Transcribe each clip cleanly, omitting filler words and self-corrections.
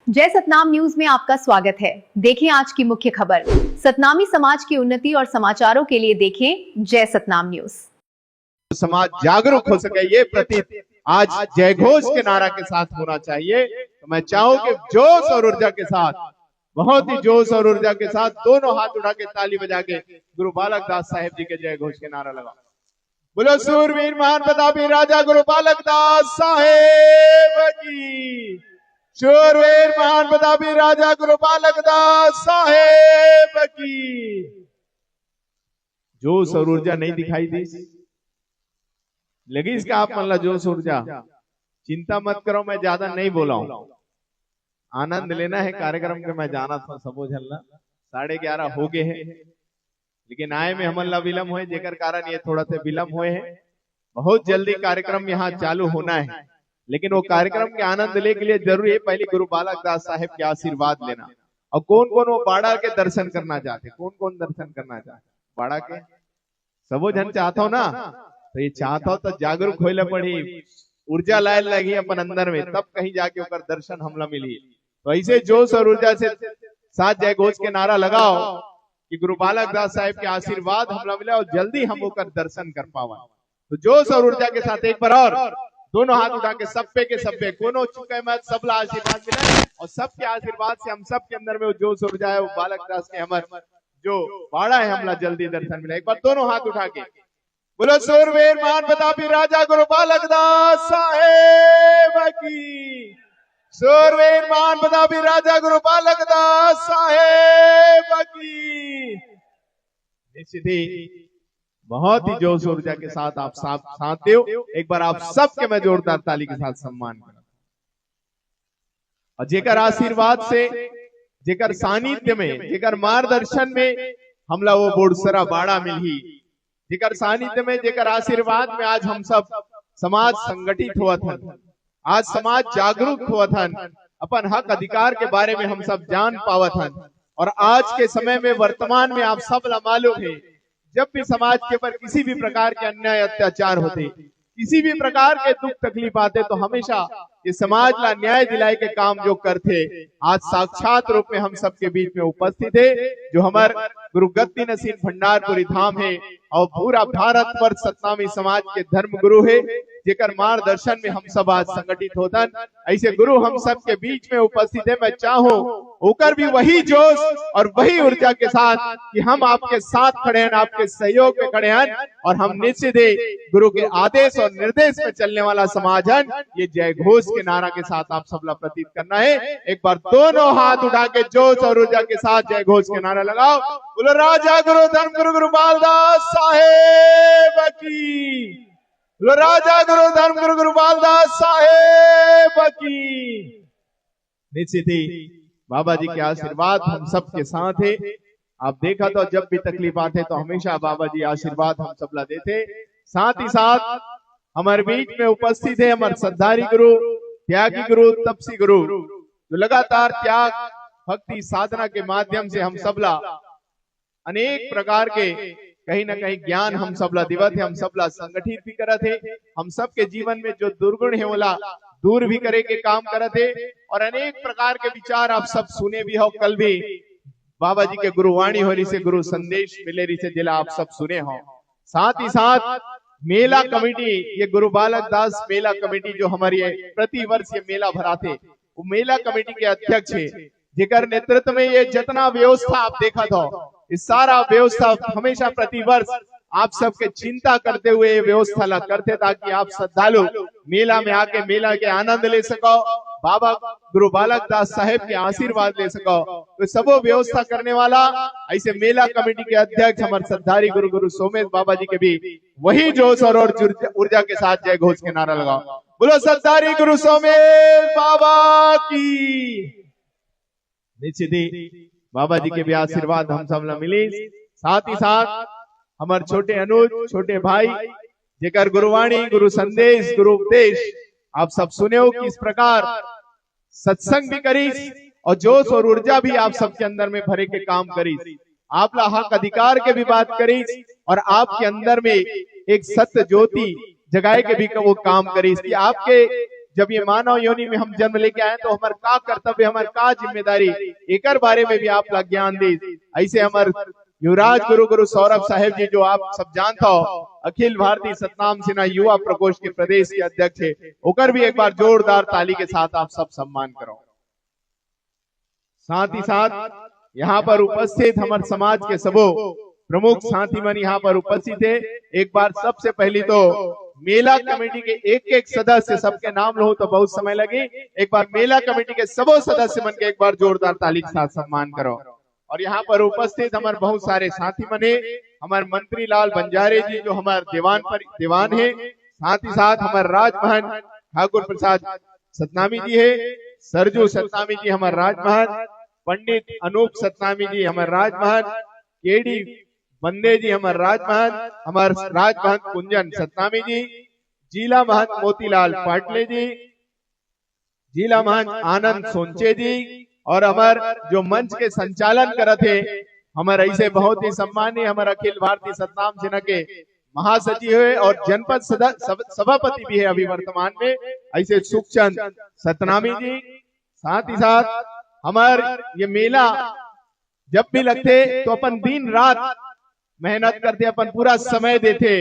जय सतनाम न्यूज में आपका स्वागत है। देखें आज की मुख्य खबर। सतनामी समाज की उन्नति और समाचारों के लिए देखें जय सतनाम न्यूज। समाज जागरूक हो सके ये प्रतीत आज जय घोष के नारा के साथ होना चाहिए। तो मैं चाहूं कि जोश और ऊर्जा के साथ, बहुत ही जोश और ऊर्जा के साथ दोनों हाथ उठा के ताली बजा के गुरु बालक दास साहेब जी के जय घोष के नारा लगाओ। बोलो सूरवीर महान प्रतापी राजा गुरु बालक दास साहेब की। शूरवीर महान प्रतापी राजा गुरु बालक दास साहेब की। जोश और ऊर्जा नहीं दिखाई दी लगी इसका आप मतलब जोश ऊर्जा। चिंता मत करो, मैं ज्यादा नहीं बोला हूं। आनंद लेना है कार्यक्रम के। मैं जाना था सबो झल्ला 11:30 हो गए हैं, लेकिन आए में हमला विलम्ब हुए जेकर कारण ये थोड़ा से विलम्ब हुए हैं। बहुत जल्दी कार्यक्रम यहाँ चालू होना है, लेकिन वो कार्यक्रम के आनंद लेने के लिए जरूरी है पहले गुरु बालक दास साहेब के आशीर्वाद लेना। और कौन कौन वो बाड़ा के दर्शन करना चाहते, कौन कौन दर्शन करना चाहते बाड़ा के? सबो जन चाहता हो ना, तो ये चाहता हो तो जागरूक होले पड़ी, ऊर्जा लाए लगी अपन अंदर में, तब कहीं जाके ऊपर दर्शन हमला मिली। तो ऐसे जोश और ऊर्जा से साथ जय घोष के नारा लगाओ कि गुरु बालक दास साहेब के आशीर्वाद हमला मिले और जल्दी हम होकर दर्शन कर पावा। तो जोश और ऊर्जा के साथ एक बार और दोनों हाथ उठा के सब्बे के सब्बे कोनो चुके मत, सबला आशीर्वाद मिले और सबके आशीर्वाद से हम सब के अंदर में वो जोश ऊर्जा है, वो बालक दास के हमर जो बाड़ा है हमला जल्दी दर्शन मिले। एक बार दोनों हाथ उठा के बोलो सूरवीर महान प्रतापी राजा गुरु बालक दास साहेब की। सूरवीर महान प्रतापी राजा गुरु बालक दास साहेब की। निश्चित ही बहुत ही जोश ऊर्जा के साथ आप साथ दो। एक बार आप सबके मैं जोरदार ताली के साथ सम्मान करूं। और जेकर आशीर्वाद से, जेकर सानिध्य में, जेकर मार्गदर्शन में हमला वो बोरसरा बाड़ा मिली, जेकर सानिध्य में, जेकर आशीर्वाद में आज हम सब समाज संगठित हुआ था, आज समाज जागरूक हुआ था, अपन हक अधिकार के बारे में हम सब जान पावा था। और आज के समय में वर्तमान में आप सब ला मालूम है, जब भी समाज के ऊपर किसी भी प्रकार के अन्याय अत्याचार होते, किसी भी प्रकार के दुख तकलीफ आते, तो हमेशा ये समाज ला न्याय दिलाए के काम जो करते, आज साक्षात रूप में हम सबके बीच में उपस्थित है, जो हमारे गुरु गद्दी नसीब भंडारपुरी धाम है और पूरा भारत वर्ष सतनामी समाज के धर्म गुरु है, जेकर मार्गदर्शन में हम सब आज संगठित होता। ऐसे गुरु हम सब के बीच में उपस्थित है। मैं चाहूं होकर भी वही जोश और वही ऊर्जा के साथ कि हम आपके साथ खड़े हैं, आपके सहयोग में खड़े हैं और हम निश्चित ही गुरु के आदेश और निर्देश में चलने वाला समाज है। ये जय घोष के नारा के साथ आप सबला प्रतीत करना है। एक बार दोनों हाथ उठा के जोश और ऊर्जा के साथ जय घोष के नारा लगाओ। बोलो राजा गुरु धर्म गुरु गुरु बालदास साहेब की। बोलो राजा गुरु धर्म गुरु गुरु बालदास साहेब की। निश्चित ही बाबा जी के आशीर्वाद हम सब के साथ है। आप देखा तो जब भी तकलीफ आते तो हमेशा बाबा जी आशीर्वाद हम सबला देते। साथ ही साथ हमारे बीच में उपस्थित है हमारे सद्धारी गुरु, त्यागी गुरु, तपसी गुरु, जो लगातार त्याग भक्ति साधना के माध्यम से हम सबला अनेक प्रकार के कहीं ना कहीं ज्ञान हम सबला दिवत है, हम सबला संगठित भी करत है। हम सबके जीवन में जो दुर्गुण है बोला दूर भी करे के काम करत है। और अनेक प्रकार के विचार आप सब सुने भी हो, कल भी बाबा जी के गुरुवाणी हो रही से, गुरु संदेश मिले रही से, जिला आप सब सुने हो। साथ ही साथ मेला कमेटी, ये गुरु बालक दास मेला कमेटी जो हमारी प्रति वर्ष ये मेला भराते, वो मेला कमेटी के अध्यक्ष है, जेकर नेतृत्व में ये जितना व्यवस्था आप देखा था, इस सारा व्यवस्था हमेशा प्रति वर्ष आप सबके चिंता करते हुए ये व्यवस्था ला करते, ताकि आप श्रद्धालु मेला में आके मेला के आनंद ले सको, बाबा गुरु बालक दास साहेब के आशीर्वाद ले सको। तो सबो व्यवस्था करने वाला ऐसे मेला कमेटी के अध्यक्ष हमारे सद्धारी गुरु गुरु सोमेश बाबा जी के भी वही जोश और ऊर्जा के साथ जय घोष के नारा लगाओ। बोलो सद्धारी गुरु सोमेश बाबा की। निश्चित ही बाबा जी के भी आशीर्वाद हम सब मिली। साथ ही साथ हमारे छोटे अनुज, छोटे भाई, जेकर गुरुवाणी, गुरु संदेश, गुरु उपदेश आप सब सुने हो, किस प्रकार सत्संग भी करी और जोश और ऊर्जा भी आप सबके अंदर में भरे के काम करी। आप ला हक अधिकार के भी बात करी और आपके अंदर में एक सत्य ज्योति जगाए के भी वो काम करी। आपके जब ये मानव योनि में हम जन्म लेके आए तो हमारे का कर्तव्य, हमारे का जिम्मेदारी, एक बारे में भी आप लोग ज्ञान दी। ऐसे हमारे युवराज गुरु सौरभ साहेब जी, जो आप सब जानता हो, अखिल भारतीय सतनाम सेना युवा प्रकोष्ठ के प्रदेश के अध्यक्ष है, ओकर भी एक बार जोरदार ताली के साथ आप सब सम्मान करो। साथ ही साथ यहाँ पर उपस्थित हमारे समाज के सबो प्रमुख साथी मन यहाँ पर उपस्थित है। एक बार सबसे पहली तो मेला कमेटी के एक एक सदस्य, सबके नाम लो तो बहुत समय लगे, एक बार मेला कमेटी के सबो सदस्य मन के एक बार जोरदार ताली के साथ सम्मान करो। और यहाँ पर उपस्थित हमारे बहुत सारे साथी बने, हमारे मंत्री लाल बंजारे जी जो हमारे दीवान है, साथ ही साथ हमारे राजमहल ठाकुर प्रसाद सतनामी जी है, सरजू सतनामी जी हमारे राजमहल, पंडित अनूप सतनामी जी हमारे राजमहल, केडी बंदे जी हमारे राजमहल, हमारे राजमहल कुंजन सतनामी जी, जिला महंत मोतीलाल पाटले जी, जिला महंत आनंद सोनचे जी, और हमारे जो मंच के संचालन करते थे हमारे ऐसे बहुत ही सम्मानीय हमारे अखिल भारतीय सतनाम सेना के महासचिव है और जनपद सभापति भी है अभी वर्तमान में, ऐसे सुखचंद सतनामी जी। साथ ही साथ हमारे ये मेला जब भी लगते तो अपन दिन रात मेहनत करते, अपन पूरा समय देते,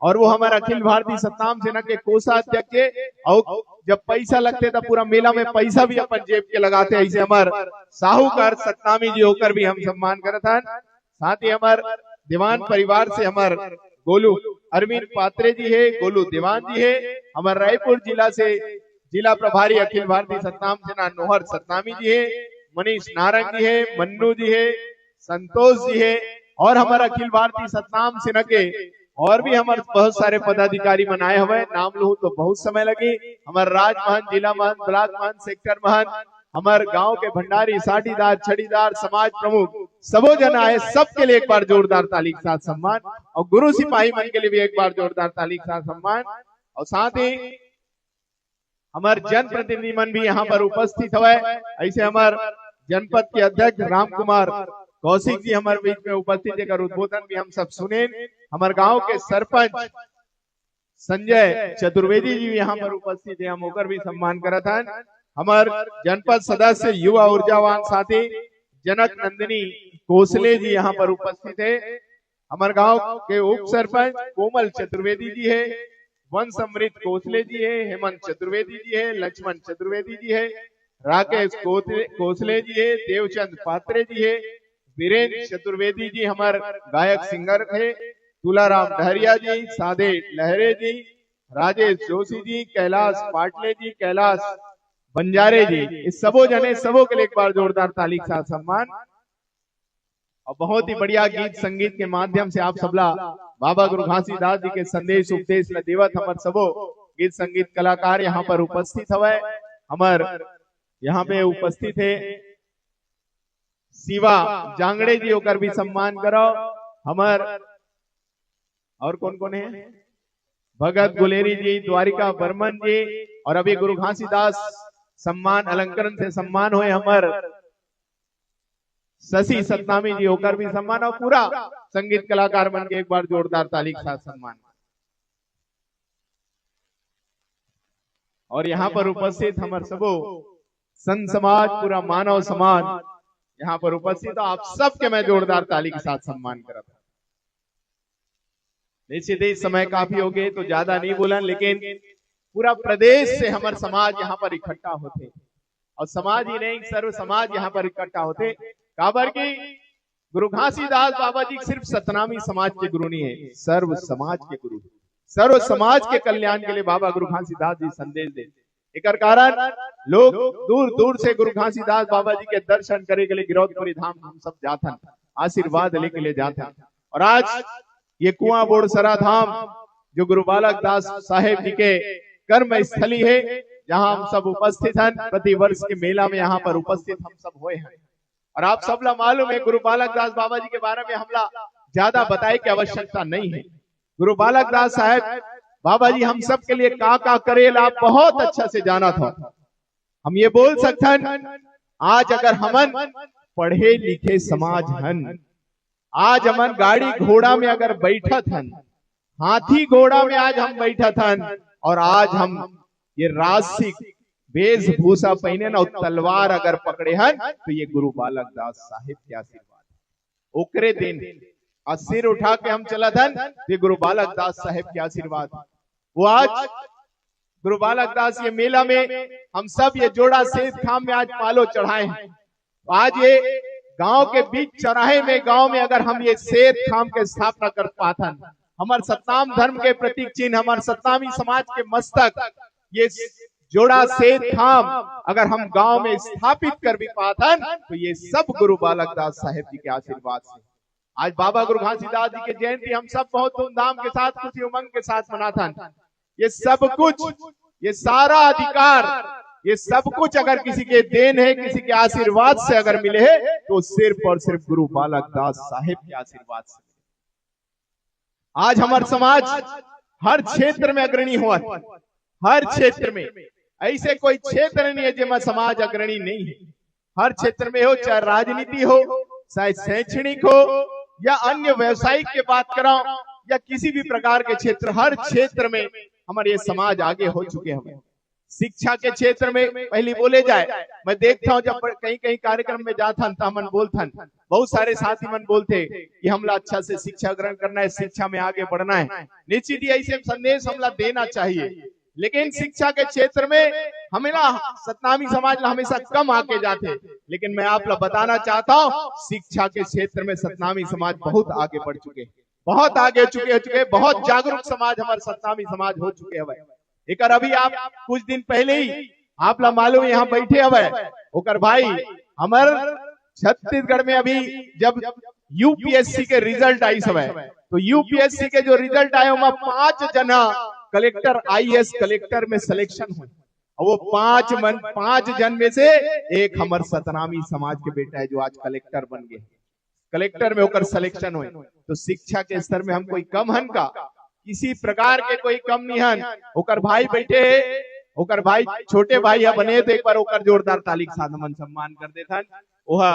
और वो हमारे अखिल भारतीय सतनाम सेना के कोषाध्यक्ष है, और जब पैसा लगते तो पूरा मेला में पैसा भी अपन जेब के लगाते। ऐसे हमारे साहूकार सतनामी जी होकर भी हम सम्मान करते हैं। साथ ही हमारे दीवान परिवार से हमारे गोलू अरविंद पात्रे जी है, गोलू दीवान जी है, हमारे रायपुर जिला से जिला प्रभारी अखिल भारतीय सतनाम सेना नोहर सतनामी जी है, मनीष नारंग जी है, मन्नू जी है, संतोष जी है, और हमारा अखिल भारतीय सतनाम सेना के और भी हमारे बहुत सारे पदाधिकारी बनाए हुए, नाम लूं तो बहुत समय लगे। हमारे राजमहल, जिला महल, ब्लॉक महल, सेक्टर महल, हमारे गांव के भंडारी, साठीदार, छड़ीदार, समाज प्रमुख सबो जन आए, सबके लिए एक बार जोरदार ताली के साथ सम्मान, और गुरु सिपाही मन के लिए भी एक बार जोरदार ताली के साथ सम्मान। और साथ ही हमारे जनप्रतिनिधि मन भी यहाँ पर उपस्थित हुए, ऐसे हमारे जनपद के अध्यक्ष राम कुमार कौशिक जी हमारे बीच में उपस्थित है, उद्बोधन भी हम सब सुने। हमारे गांव के सरपंच संजय चतुर्वेदी जी भी यहाँ पर उपस्थित है, हम होकर भी सम्मान करत हैं। हमारे जनपद सदस्य युवा ऊर्जावान साथी जनक नंदिनी कोसले जी यहाँ पर उपस्थित है। हमारे गांव के उप सरपंच कोमल चतुर्वेदी जी है, वंश अमृत कोसले जी है, हेमंत चतुर्वेदी जी है, लक्ष्मण चतुर्वेदी जी है, राकेश कोसले जी है, देवचंद पात्रे जी है, वीरेंद्र चतुर्वेदी जी हमारे गायक सिंगर थे, तुलाराम डहरिया जी, सादे लहरे जी, राजेश जोशी जी, कैलाश पाटले जी, कैलाश बंजारे जी, इस सबो जने सबो के लिए एक बार जोरदार ताली के साथ सम्मान। और बहुत ही बढ़िया गीत संगीत के माध्यम से आप सबला बाबा गुरु घासीदास जी के संदेश उपदेश ल देवत हमार सबो गीत संगीत कलाकार यहाँ पर उपस्थित हवे। हमार यहाँ पे उपस्थित है शिवा जांगड़े जी, होकर भी सम्मान करो। हमार और कौन कौन है, भगत गुलेरी जी, द्वारिका बर्मन जी, और अभी गुरु घासीदास सम्मान अलंकरण से सम्मान हुए हमार शशि सतनामी जी, होकर भी सम्मान, और पूरा संगीत कलाकार बन के एक बार जोरदार ताली के साथ सम्मान। और यहाँ पर उपस्थित हमारे सबो संत समाज, पूरा मानव समाज यहाँ पर उपस्थित, आप सबके मैं जोरदार ताली के साथ सम्मान करता। निश्चित ही समय काफी हो गए तो ज्यादा नहीं बोला, लेकिन पूरा प्रदेश से हमारे समाज यहाँ पर इकट्ठा होते, और समाज ही नहीं सर्व समाज यहाँ पर इकट्ठा होते। काबर की गुरु घासीदास बाबा जी सिर्फ सतनामी समाज के गुरु नहीं है, सर्व समाज के गुरु, सर्व समाज के कल्याण के लिए बाबा गुरु घासीदास जी संदेश दे। एक कारण लोग दूर दूर से गुरु घासीदास बाबा जी के दर्शन करे के लिए गिरौदपुरी धाम हम सब जाते हैं, आशीर्वाद लेके लिए जाते हैं। और आज ये कुआं बोड़सरा धाम जो गुरु बालक दास साहेब जी के कर्म स्थली है, जहां हम सब उपस्थित हैं, प्रति वर्ष के मेला में यहाँ पर उपस्थित हम सब हुए हैं। और आप सबला मालूम है गुरु बालक दास बाबा जी के बारे में हमला ज्यादा बताए की आवश्यकता नहीं है। गुरु बालक दास साहेब बाबा जी हम सब के लिए का करेल आप बहुत अच्छा से जाना था। हम ये बोल सकते हैं, आज अगर हमन पढ़े लिखे समाज हन, आज हमन गाड़ी घोड़ा में अगर बैठत हन, हाथी घोड़ा में आज हम बैठत हन, और आज हम ये राजसिक वेशभूषा पहने ना तलवार अगर पकड़े हन तो ये गुरु बालक दास साहिब के आशीर्वाद ओकरे दिन और सिर उठा के हम चला धन ये गुरु बालक दास साहिब के आशीर्वाद। वो आज गुरु बालक दास ये मेला में हम सब ये जोड़ा सेत खाम में आज पालो चढ़ाए हैं। आज ये गांव के बीच चौराहे में गांव में अगर हम ये सेत खाम के स्थापना कर पाथन, हमारे सतनाम धर्म के प्रतीक चिन्ह हमारे सतनामी समाज के मस्तक ये जोड़ा सेत खाम अगर हम गांव में स्थापित कर भी पाथन तो ये सब गुरु बालक दास साहेब जी के आशीर्वाद से। आज बाबा गुरु घासीदास जी की जयंती हम सब बहुत धूमधाम के साथ खुशी उमंग के साथ मनाथन। ये सब कुछ, ये सारा अधिकार, ये सब कुछ अगर किसी के देन है, किसी के आशीर्वाद से अगर मिले है तो सिर्फ और सिर्फ गुरु बालक दास साहेब के आशीर्वाद से। आज हमारा समाज हर क्षेत्र में अग्रणी हुआ, हर क्षेत्र में ऐसे कोई क्षेत्र नहीं है जिसमें समाज अग्रणी नहीं है। हर क्षेत्र में हो, चाहे राजनीति हो, चाहे शैक्षणिक हो या अन्य व्यवसायिक के बात कराओ या किसी भी प्रकार के क्षेत्र, हर क्षेत्र में हमारे ये समाज आगे हो चुके हैं। शिक्षा के क्षेत्र में पहले बोले जाए, मैं देखता हूँ जब कहीं कहीं कार्यक्रम में जाता था मन बोलथन, बहुत सारे साथी मन बोलते कि हमला अच्छा से शिक्षा ग्रहण करना है, शिक्षा में आगे बढ़ना है। निश्चित ही ऐसे संदेश हमला देना चाहिए, लेकिन शिक्षा के क्षेत्र में हमें ना सतनामी समाज हमेशा कम आके जाते। लेकिन मैं आप लोग बताना चाहता हूँ शिक्षा के क्षेत्र में सतनामी समाज बहुत आगे बढ़ चुके, बहुत आगे चुके, बहुत जागरूक समाज हमारे सतनामी समाज हो चुके हैं। एक अभी आप कुछ दिन पहले ही आप लोग मालूम यहाँ बैठे हवे ओकर भाई हमार छत्तीसगढ़ में अभी जब यूपीएससी के रिजल्ट आई सब तो यूपीएससी के जो रिजल्ट आए वहां 5 जना कलेक्टर आईएएस कलेक्टर में सिलेक्शन हुए। वो 5 जन में से एक हमार सतनामी समाज के बेटा है जो आज कलेक्टर बन गए, कलेक्टर में होकर सिलेक्शन हुए। तो शिक्षा के स्तर में हम कोई कम हन का, किसी प्रकार के कोई कम नहीं हन। ओकर भाई बैठे है, ओकर भाई छोटे भाई है बने तो एक बार ओकर जोरदार ताली के साथ मन सम्मान कर देथन। वह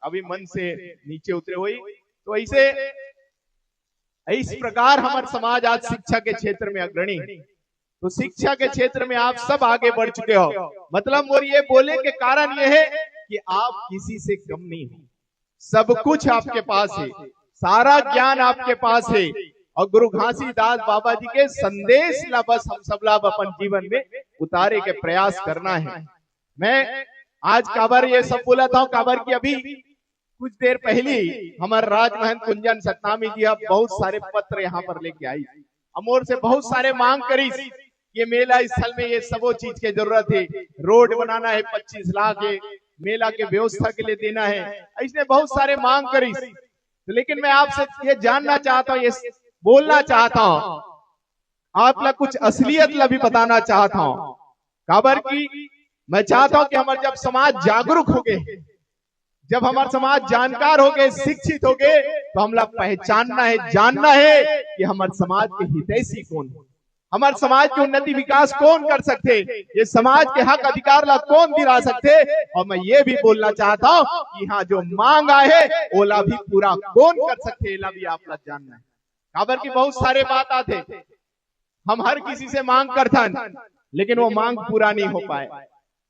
अभी मन से नीचे उतरे हुई। तो ऐसे इस प्रकार हमारे समाज आज शिक्षा के क्षेत्र में अग्रणी। तो शिक्षा के क्षेत्र में आप सब आगे बढ़ चुके हो, मतलब और ये बोले के कारण ये है कि आप किसी से कम नहीं हो, सब कुछ आपके पास है, सारा ज्ञान आपके पास है। और गुरु घासीदास बाबा जी के संदेश ला बस हम सब ला अपन जीवन में उतारे के प्रयास करना है। मैं आज काबर ये सब बोला था, काबर की अभी कुछ देर पहले हमारे राजमहल कुंजन सतनामी जी बहुत सारे पत्र यहाँ पर लेके आई, अमोर से बहुत सारे मांग करी। ये मेला स्थल में ये सबो चीज के जरूरत है, रोड बनाना है 25 लाख है, मेला के व्यवस्था के लिए देना है, ऐसे बहुत सारे मांग करी। लेकिन मैं आपसे ये जानना चाहता हूँ, ये बोलना चाहता हूँ, आप लोग कुछ असलियत ला भी बताना चाहता हूँ। काबर की मैं चाहता हूँ कि हमारे जब समाज जागरूक हो गए, जब हमारा समाज जानकार हो गए, शिक्षित हो गए, तो हम लोग पहचानना है, जानना है कि हमारे समाज के हितैषी कौन है, हमारे समाज की उन्नति विकास कौन कर सकते, ये समाज के हक अधिकार ला कौन दिला सकते। और मैं ये भी बोलना चाहता हूँ कि यहाँ जो मांग आए है ओला भी पूरा कौन कर सकते, एला भी आप लोग जानना है। काबर की बहुत सारे बात आते, हम हर किसी से मांग करथन लेकिन वो मांग पूरा नहीं हो पाए।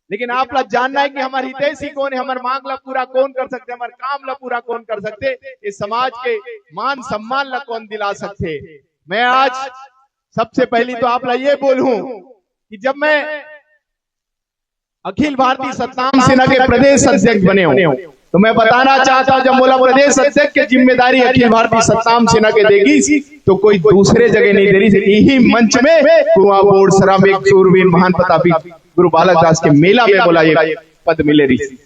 लेकिन आप लोग जानना है कि हमारे हितैषी कौन है, हमारे मांग ला पूरा कौन कर सकते, हमारे काम ला पूरा कौन कर सकते, इस समाज के मान सम्मान ला कौन दिला सकते। मैं आज सबसे पहली तो आप ला ये बोलूं कि जब मैं अखिल भारतीय सतनाम सेना के प्रदेश अध्यक्ष बने हो तो मैं बताना चाहता हूं, जब बोला प्रदेश अध्यक्ष की जिम्मेदारी अखिल भारतीय सतनाम सेना के देगी तो कोई दूसरे जगह नहीं दे रही। यही मंच में कुआं बोर्ड श्रमिक शूरवीर महान प्रतापी गुरु बालक दास के मेला में बोला ये पद मिले रही,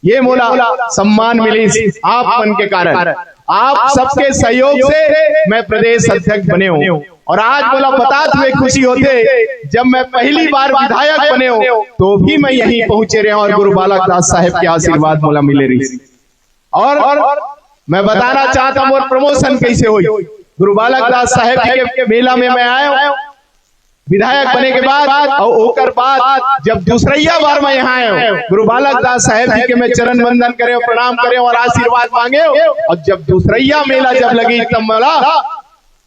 ये बोला सम्मान मिली आप मन के कारण, आप सबके सहयोग से मैं प्रदेश अध्यक्ष बने हूँ। और आज बोला बताते हुए खुशी होते, जब मैं पहली बार विधायक बने हो तो भी मैं यहीं पहुंचे रहे और गुरु बालक दास साहब के आशीर्वाद मोला मिले रही। और मैं बताना चाहता हूँ और प्रमोशन कैसे हुई, गुरु बालक दास साहब के मेला में मैं आया विधायक बने के बाद, और ओकर बाद जब दूसरा बार मैं यहाँ आया गुरु बालक दास साहब जी के मैं चरण वंदन करे, प्रणाम करे और आशीर्वाद मांगे। और जब दूसरा मेला जब लगी तब बोला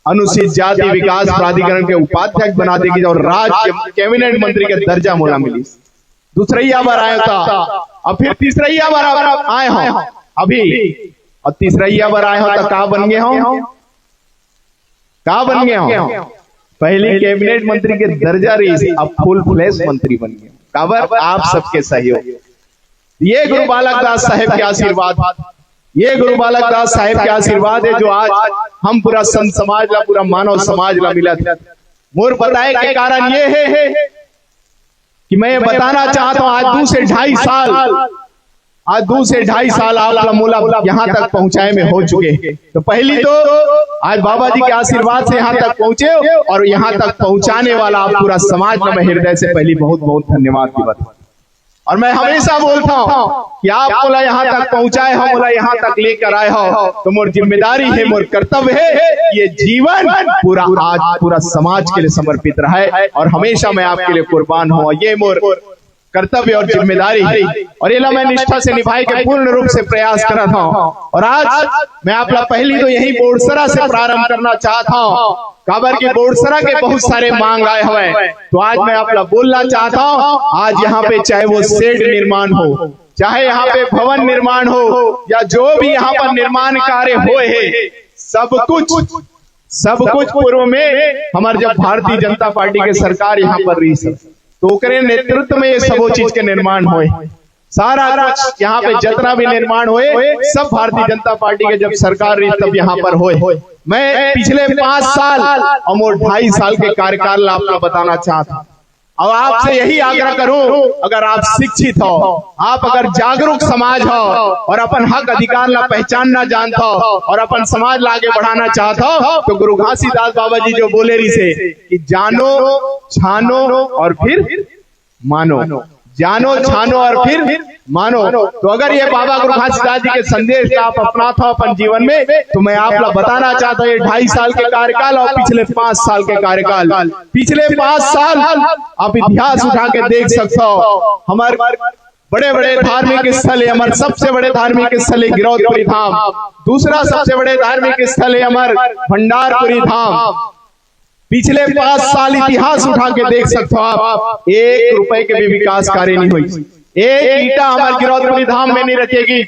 अनुसूचित जाति विकास प्राधिकरण के उपाध्यक्ष बना देगी और राज्य कैबिनेट मंत्री के दर्जा मोला मिली। दूसरा बार आया था और फिर तीसरा बार आए हो अभी, और तीसरा बार आए हो तो कहा बन गए हो, कहा बन गए हो? पहले कैबिनेट मंत्री के दर्जा रही, अब फुल फ्लैश मंत्री बन गए। काबर? आप सबके सहयोग। ये गुरु बालक दास साहेब के आशीर्वाद, ये गुरु बालक दास साहेब के आशीर्वाद है जो आज हम पूरा संत समाज ला, पूरा मानव समाज ला मिला था। मोर बताए के कारण ये है कि मैं बताना चाहता हूं, आज 2 से 2.5 साल, आज 2 से 2.5 साल आप मोला यहाँ तक पहुंचाए में हो चुके हैं। तो पहली तो आज बाबा जी के आशीर्वाद से यहाँ तक पहुंचे, और यहाँ तक पहुंचाने वाला आप पूरा समाज में मैं हृदय से पहली बहुत बहुत धन्यवाद की बात। और मैं हमेशा बोलता हूँ कि आप मोला यहाँ तक पहुंचाए हो, मोला यहाँ तक लेकर आए हो, तो मोर जिम्मेदारी है, मोर कर्तव्य है, ये जीवन पूरा आज पूरा समाज के लिए समर्पित रहा है, और हमेशा मैं आपके लिए कुर्बान हूँ। ये मोर कर्तव्य और जिम्मेदारी है, और ये मैं निष्ठा से निभाए के पूर्ण रूप से प्रयास कर रहा हूँ। और आज मैं आपला पहली तो यही बोरसरा से प्रारंभ करना चाहता हूँ। काबर की बोरसरा के बहुत सारे मांग आए हुए, तो आज मैं आपला बोलना चाहता हूँ। आज यहाँ पे चाहे वो शेड निर्माण हो, चाहे यहाँ पे भवन निर्माण हो, या जो भी यहाँ पर निर्माण कार्य हुए है, सब कुछ पूर्व में हमारे जब भारतीय जनता पार्टी के सरकार यहाँ पर रही, तो ओकरे नेतृत्व में ये सबो चीज के निर्माण हुए। सारा कुछ यहाँ पे जितना भी निर्माण हुए, सब भारतीय जनता पार्टी के जब सरकार रही तब यहाँ पर हुए। मैं पिछले 5 साल और 2.5 साल के कार्यकाल आपको बताना चाहता हूँ, और आपसे यही आग्रह करूं, अगर आप शिक्षित हो, आप अगर जागरूक समाज हो, और अपन हक अधिकार ला पहचानना जानता हो, और अपन समाज ला आगे बढ़ाना चाहता हो, तो गुरु घासीदास बाबा जी जो बोले रही से कि जानो, छानो और फिर मानो, जानो, छानो और फिर मानो। तो अगर ये बाबा गुरु घासीदास जी के संदेश का आप अपनाते हो अपन जीवन में, तो मैं आप लोग बताना चाहता हूँ, ये 2.5 साल के कार्यकाल और पिछले 5 साल के कार्यकाल, पिछले 5 साल आप इतिहास उठा के देख सकते हो। हमारे बड़े बड़े धार्मिक स्थल है, हमारे सबसे बड़े धार्मिक स्थल है गिरौदपुरी धाम, दूसरा सबसे बड़े धार्मिक स्थल है हमारे भंडारपुरी धाम। पिछले 5 साल इतिहास उठा के देख सकते हो आप, 1 रुपए के भी विकास कार्य नहीं हुई, एक ईटा हमारे गिरौदपुरी धाम में नहीं रखेगी,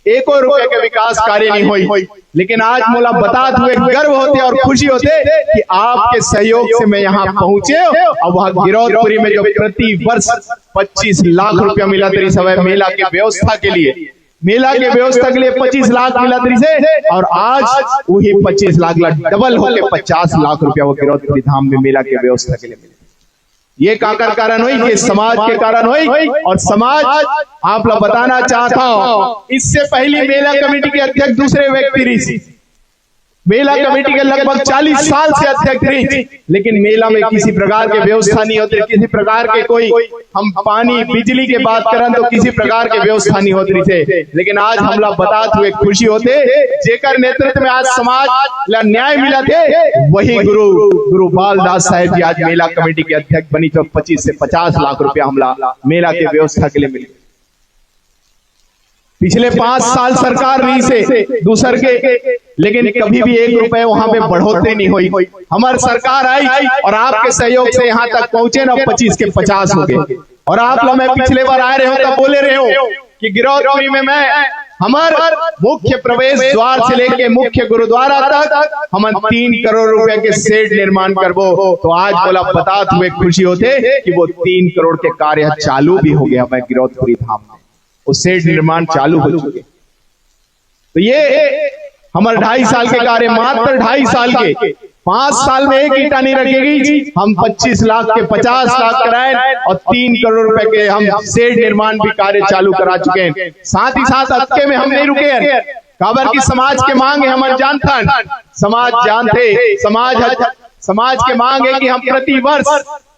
1 रुपए के विकास कार्य नहीं हुई। लेकिन आज मोला बतात हुए गर्व होते और खुशी होते कि आपके सहयोग से मैं यहाँ पहुंचे, और वह गिरौदपुरी में जो प्रति वर्ष 25 लाख रुपया मिला तेरी समय मेला की व्यवस्था के लिए, मेला के व्यवस्था के लिए 25 लाख मिला तरी से, और आज वही 25 लाख डबल होके 50 लाख रुपया वो गिरौदपुरी धाम में मेला के व्यवस्था के लिए मिले। ये काकर कारण हुई कि समाज के कारण हुई, और समाज आप लोग बताना चाहता हूं, इससे पहली मेला कमेटी के अध्यक्ष दूसरे व्यक्ति रही, मेला कमेटी के लगभग 40 साल से अध्यक्ष रही, लेकिन मेला में किसी प्रकार के व्यवस्था नहीं होती, किसी प्रकार के कोई हम पानी बिजली के बात करें तो किसी प्रकार के व्यवस्था नहीं होती थे। लेकिन आज हम लोग बताते हुए खुशी होते, जेकर नेतृत्व में आज समाज ला न्याय मिला थे, वही गुरु बालदास साहेब जी आज मेला कमेटी के अध्यक्ष बनी, तो 25 से 50 लाख रुपया हमला मेला के व्यवस्था के लिए मिले। पिछले 5 साल सरकार रही से दूसर के, लेकिन कभी भी 1 रुपए वहां पे बढ़ोतरी नहीं हुई। हमारी सरकार आई और आपके सहयोग से यहाँ तक पहुंचे ना, 25 के 50 हो गए। और आप लोग मैं पिछले बार आए रहे हो तब बोले रहे हो कि गिरौदपुरी में मैं हमारे मुख्य प्रवेश द्वार से लेके मुख्य गुरुद्वारा तक हम 3 करोड़ रुपए के शेड निर्माण करबो। तो आज बोला बताते हुए खुशी होते कि वो 3 करोड़ के कार्य चालू भी हो गया मैं गिरौदपुरी धाम में, वो शेड निर्माण चालू हो चुके। तो ये हमारे 2.5 साल के कार्य, मात्र 2.5 साल के, 5 साल में 1 ईटा नहीं रखेगी। हम 25 लाख के 50 लाख कराए और 3 करोड़ रुपए के हम शेड निर्माण भी कार्य चालू करा चुके हैं। साथ ही साथ अटके में हम नहीं रुके हैं, काबर की समाज के मांग है, हमारे समाज जानते, समाज के मांग है कि हम प्रति वर्ष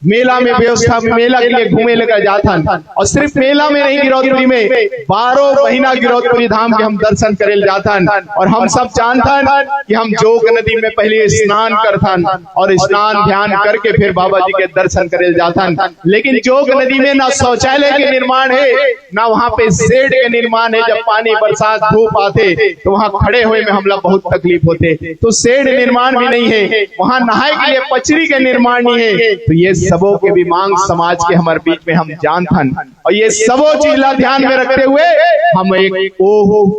मेला में व्यवस्था, मेला के लिए घूमे लेकर जाथन। और सिर्फ मेला में नहीं, गिरौदपुरी में 12 महीना गिरौदपुरी धाम के हम दर्शन करे जाथन। और हम सब जानथन कि हम जोग नदी में पहले स्नान करथन और स्नान ध्यान करके फिर बाबा जी के दर्शन करे जाथन। लेकिन जोग नदी में ना शौचालय के निर्माण है, ना वहाँ पे शेड के निर्माण है। जब पानी बरसात धूप आते तो वहाँ खड़े हुए में हम लोग बहुत तकलीफ होते, तो शेड निर्माण भी नहीं है। वहाँ नहाए के लिए पचरी के निर्माण नहीं है। तो ये सबों के भी मांग समाज के हमारे बीच में हम जानथन। और ये सबों चीज ध्यान में रखते हुए हम एक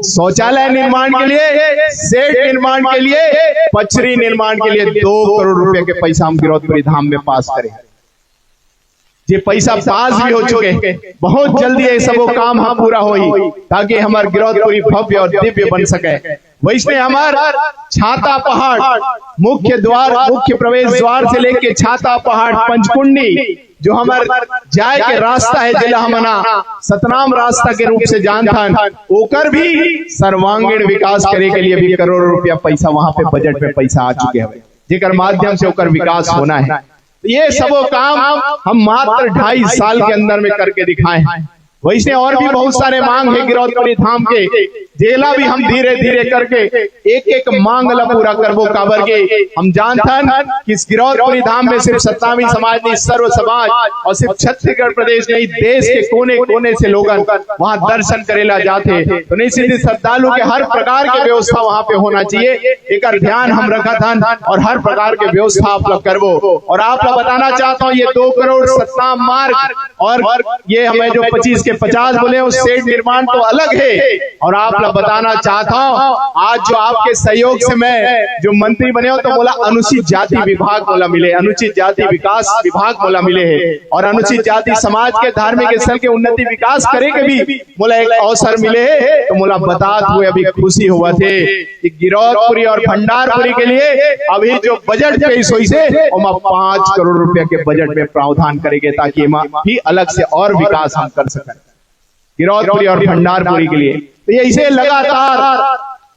शौचालय निर्माण के लिए, शेड निर्माण के लिए, पचरी निर्माण के लिए 2 करोड़ रुपए के पैसा हम गिरौदपुरी धाम में पास करें। ये पैसा पास भी हो चुके, बहुत जल्दी ये सबो काम हम पूरा होई, ताकि हमारे गिरौदपुरी भव्य और दिव्य बन सके। वैसे हमारा छाता पहाड़ मुख्य द्वार, मुख्य प्रवेश द्वार से लेके छाता पहाड़, पंचकुंडी जो हमारे जाए के रास्ता है, जिला हमना सतनाम रास्ता के रूप से जानथन, ओकर भी सर्वांगीण विकास करे के लिए भी करोड़ों रुपया पैसा वहां पे बजट में पैसा आ चुके हैं, जेकर माध्यम से ओकर विकास होना है। ये सबो काम हम मात्र 2.5 साल के अंदर में करके दिखाए हैं। वैसे और भी बहुत सारे मांग है गिरौदपुरी धाम के, जेला भी हम धीरे धीरे करके एक एक मांग ला पूरा करबो। काबर के हम जानथन कि इस गिरौदपुरी धाम में सिर्फ सतनामी समाज नहीं, सर्व समाज, और सिर्फ छत्तीसगढ़ प्रदेश नहीं, देश के कोने कोने से लोग वहाँ दर्शन करेला जाते। तो नहीं सीधे श्रद्धालु के हर प्रकार की व्यवस्था वहाँ पे होना चाहिए, एक ध्यान हम रखा था और हर प्रकार की व्यवस्था आप लोग करबो। और आप लोग बताना चाहता हूँ, ये 2 करोड़ सतनाम मार्ग और ये हमें जो 25 के 50 बोले उस शेड निर्माण तो अलग है। और आप बताना चाहता हूँ, आज जो आपके सहयोग से मैं जो मंत्री बने हो, तो बोला अनुसूचित जाति विभाग बोला मिले, अनुसूचित जाति विकास विभाग बोला मिले है। और अनुसूचित जाति समाज के धार्मिक स्थल के उन्नति विकास करे के भी बोला एक अवसर मिले है। तो बोला बतात हुए अभी खुशी हुआ थे कि गिरौदपुरी और भंडारपुरी के लिए अभी जो बजट पेश हुई से 5 करोड़ रुपया के बजट में प्रावधान करेंगे, ताकि भी अलग से और विकास हम कर सकें गिरौदपुरी और भंडारपुरी के लिए। तो ये इसे लगातार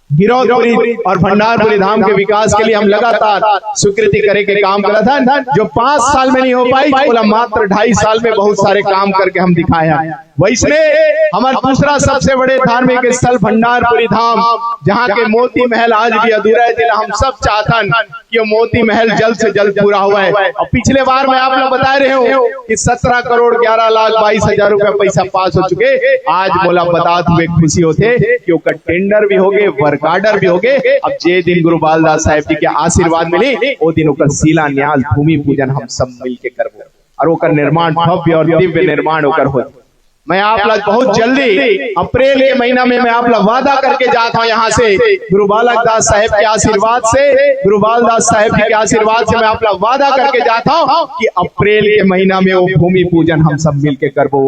गिरौदपुरी और भंडारपुरी धाम के विकास के लिए हम लगातार स्वीकृति करे के काम करा था, जो 5 साल में नहीं हो पाई, बोला मात्र 2.5 साल में बहुत सारे काम करके हम दिखाए हैं। वैसे हमारा दूसरा सबसे बड़े धार्मिक स्थल भंडारपुरी धाम, जहाँ के मोती महल आज भी अधूरा है, जिला हम सब चाहतन कि मोती महल जल्द से जल्द पूरा हुआ है। और पिछले बार मैं आप लोग बता रहे हो कि 17 करोड़ 11 लाख 22 हजार रुपया पैसा पास हो चुके। आज बोला बतात हुए खुशी होते कि उसका टेंडर भी हो गए, वर्क आर्डर भी हो गए। अब जे दिन गुरु बालदास साहेब जी के आशीर्वाद मिली, वो दिन ओकर शिलान्यास भूमि पूजन हम सब मिल के करबो और ओकर निर्माण भव्य और दिव्य निर्माण ओकर हो। मैं आप लोग बहुत जल्दी अप्रैल के महीना में मैं आप लोग वादा करके जाता हूँ, यहाँ से गुरु बालक दास साहेब के आशीर्वाद से, गुरु बालदास साहेब जी के आशीर्वाद से मैं आप लोग वादा करके जाता हूँ कि अप्रैल के महीना में वो भूमि पूजन हम सब मिल के करबो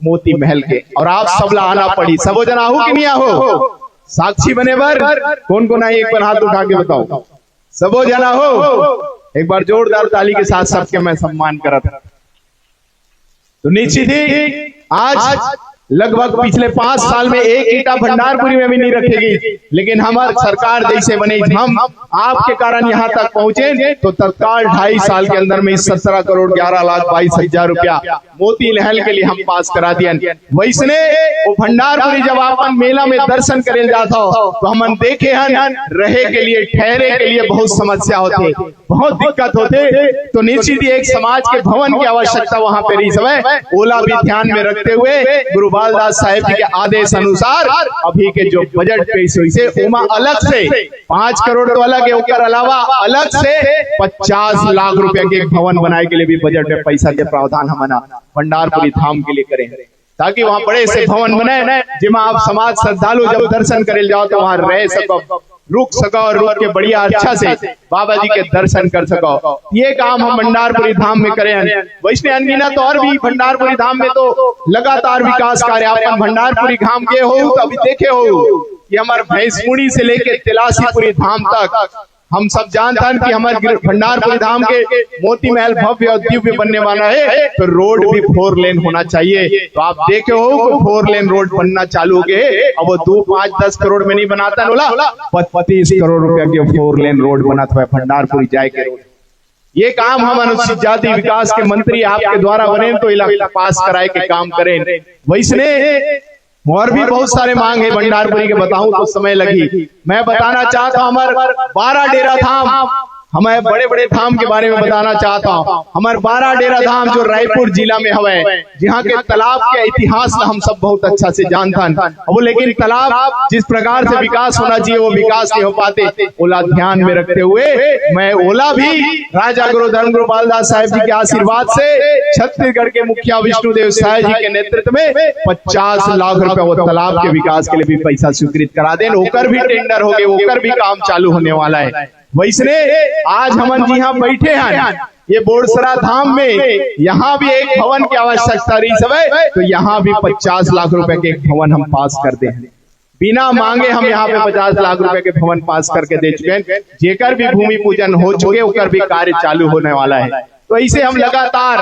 मोती महल के। और आप सब ला आना पड़ी, सबो जना हो कि नहीं हो, साक्षी बने बर कौन कौन आई, एक बार हाथ उठा के बताओ। सबो जना हो, एक बार जोरदार ताली के साथ सबके मैं सम्मान करा था। तो निश्चित ही आज लगभग पिछले 5 साल में एक ईटा भंडारपुरी में भी नहीं रखेगी, लेकिन हमारी सरकार जैसे बने, हम आपके कारण यहाँ तक पहुंचे, तो तत्काल 2.5 साल के अंदर में 17 करोड़ 11 लाख 22 हजार रुपया मोती महल के लिए हम पास करा दिया। वैसने वो भंडारपुरी जब अपन मेला में दर्शन करे जाता हो, तो हम देखे हैं रहे के लिए, ठहरे के लिए बहुत समस्या होते, बहुत दिक्कत होते। तो निश्चित ही एक समाज के भवन की आवश्यकता वहाँ पे रही समय, ओला भी ध्यान में रखते हुए गुरु बालदास साहेब जी के आदेश अनुसार अभी के जो बजट पेश हुई से उमा अलग से 5 करोड़ तो अलग है, उसके अलावा अलग से 50 लाख रुपए के भवन बनाए के लिए भी बजट में पैसा के प्रावधान हम भंडारपुरी धाम के लिए करें, ताकि वहाँ बड़े से भवन बने जिसमें आप समाज श्रद्धालु जब दर्शन करे जाओ तो वहाँ रह सको, रुक सको और रुक के बढ़िया अच्छा से बाबा जी के दर्शन कर सको। ये काम हम भंडारपुरी धाम में करें। वैष्णव अनगिनत और भी भंडारपुरी धाम में तो लगातार विकास कार्य अपन भंडारपुरी धाम के हो, तो अभी देखे हो कि हमारे भैंसमुड़ी से लेके तिलासीपुरी धाम तक हम सब जानते हैं कि हमारे भंडारपुरी धाम के मोती महल भव्य और दिव्य बनने वाला है, तो रोड भी 4 लेन होना चाहिए। तो आप देखे हो 4 लेन रोड बनना चालू हो गए। अब वो 2, 5, 10 करोड़ में नहीं बनाता, बोला 25 करोड़ रुपया के 4 लेन रोड बना था भंडारपुरी जाए के रोड। ये काम हम अनुसूचित जाति विकास के मंत्री आपके द्वारा बने तो इलाका पास कराए के काम करें। वैसने और भी बहुत सारे मांग है भंडारपुरी के, बताऊं तो समय लगी। मैं बताना चाहता हूं हमारे 12 डेरा धाम, हमें बड़े बड़े धाम के बारे में बताना चाहता हूं। हमारे 12 डेरा धाम जो रायपुर जिला में हवे, जहाँ के तालाब के इतिहास हम सब बहुत अच्छा से जानता वो, लेकिन तालाब जिस प्रकार से विकास होना चाहिए वो विकास नहीं हो पाते। ओला ध्यान में रखते हुए मैं ओला भी राजा गुरु धर्म गुरु बालदास साहब जी के आशीर्वाद से छत्तीसगढ़ के मुखिया विष्णुदेव साय जी के नेतृत्व में 50 लाख रुपए वो तालाब के विकास के लिए भी पैसा स्वीकृत करा दें। ओकर भी टेंडर हो गए, ओकर भी काम चालू होने वाला है। वैसने आज हम जी यहाँ बैठे हैं ये बोरसरा धाम में, यहाँ भी एक भवन की आवश्यकता रही सब, तो यहाँ भी 50 लाख रुपए के एक भवन हम पास कर दे। बिना मांगे हम यहाँ पे 50 लाख रुपए के भवन पास करके दे चुके हैं। जेकर भी भूमि पूजन हो चुके, उकर भी कार्य चालू होने वाला है। तो ऐसे हम लगातार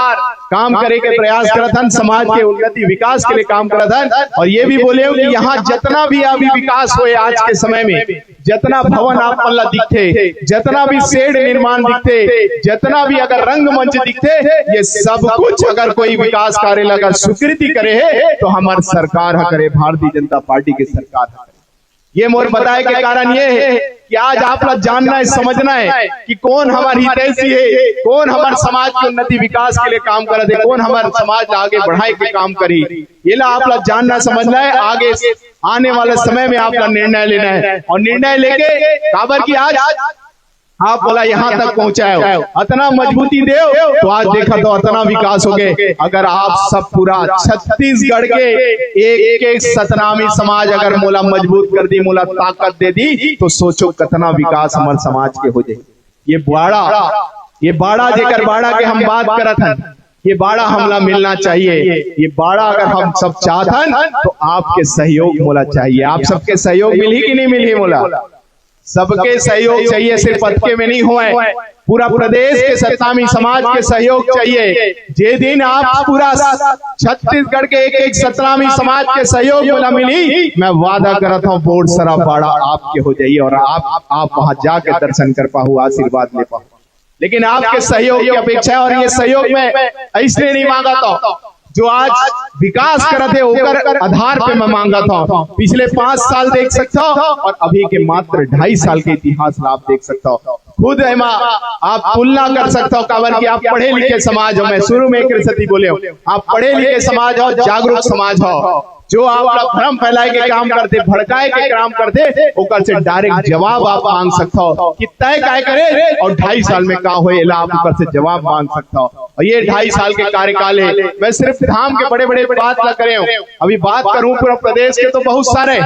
काम करे के प्रयास करत हन, समाज के उन्नति विकास के लिए काम करत हन। और ये भी बोले कि यहाँ जितना भी अभी विकास हुए आज के समय में, जितना भवन आप पल्ला दिखते, जितना भी शेड निर्माण दिखते, जितना भी अगर रंगमंच दिखते, ये सब कुछ अगर कोई विकास कार्य लगा स्वीकृति करे है तो हमारी सरकार करे, भारतीय जनता पार्टी की सरकार है। ये मोर बताए के कारण ये है कि आज आप लोग जानना है, समझना है कि कौन हमारे हितैषी है, कौन हमारे समाज की उन्नति विकास के लिए काम कर दे, कौन हमारे समाज आगे बढ़ाए के काम करी। ये ला आप लोग जानना समझना है। आगे आने वाले समय में आपका निर्णय लेना है, और निर्णय लेके काबर की आज आप बोला यहाँ तक पहुंचाए, इतना मजबूती दे तो आज देखा तो इतना विकास हो गए। अगर आप सब पूरा छत्तीसगढ़ के एक एक सतनामी समाज अगर मोला मजबूत कर दी, मोला ताकत दे दी, तो सोचो कितना विकास हमारे समाज के हो जाए। ये बाड़ा जेकर बाड़ा के हम बात करत हन, ये बाड़ा हमला मिलना चाहिए। ये बाड़ा अगर हम सब चाहतन तो आपके सहयोग मोला चाहिए। आप सबके सहयोग मिली कि नहीं मिली मोला? सबके सहयोग चाहिए, सिर्फ पदके में नहीं हुए, पूरा प्रदेश के सतनामी समाज के सहयोग चाहिए। जे दिन आप पूरा छत्तीसगढ़ के एक एक सतनामी समाज के सहयोग मोला मिली, मैं वादा करता हूँ बोरसरा बाड़ा आपके हो जाइए और आप वहां जाके दर्शन कर पाओ, आशीर्वाद ले पाओ। लेकिन आपके सहयोग की अपेक्षा, और ये सहयोग में इसलिए नहीं मांगा था जो आज विकास करते होकर आधार पे मैं मांगा था। पिछले 5 साल देख सकता हूँ और अभी के मात्र 2.5 साल के इतिहास आप देख सकता हूँ। खुद है माँ आप तुलना कर सकता हो, काबर की आप पढ़े लिखे समाज हो। मैं शुरू में एक सती बोले हो, आप पढ़े लिखे समाज हो, जागरूक समाज हो। जो आप भ्रम फैलाए के काम करते, भड़काए के काम करते, ओकर से डायरेक्ट जवाब आप मांग सकता हो कि तय काय करे और 2.5 साल में का होए, आप ऊपर से जवाब मांग सकता हो। और ये 2.5 साल के कार्यकाल है। मैं सिर्फ धाम के बड़े बड़े बात न करे हूँ, अभी बात करूँ पूरा प्रदेश के तो बहुत सारे,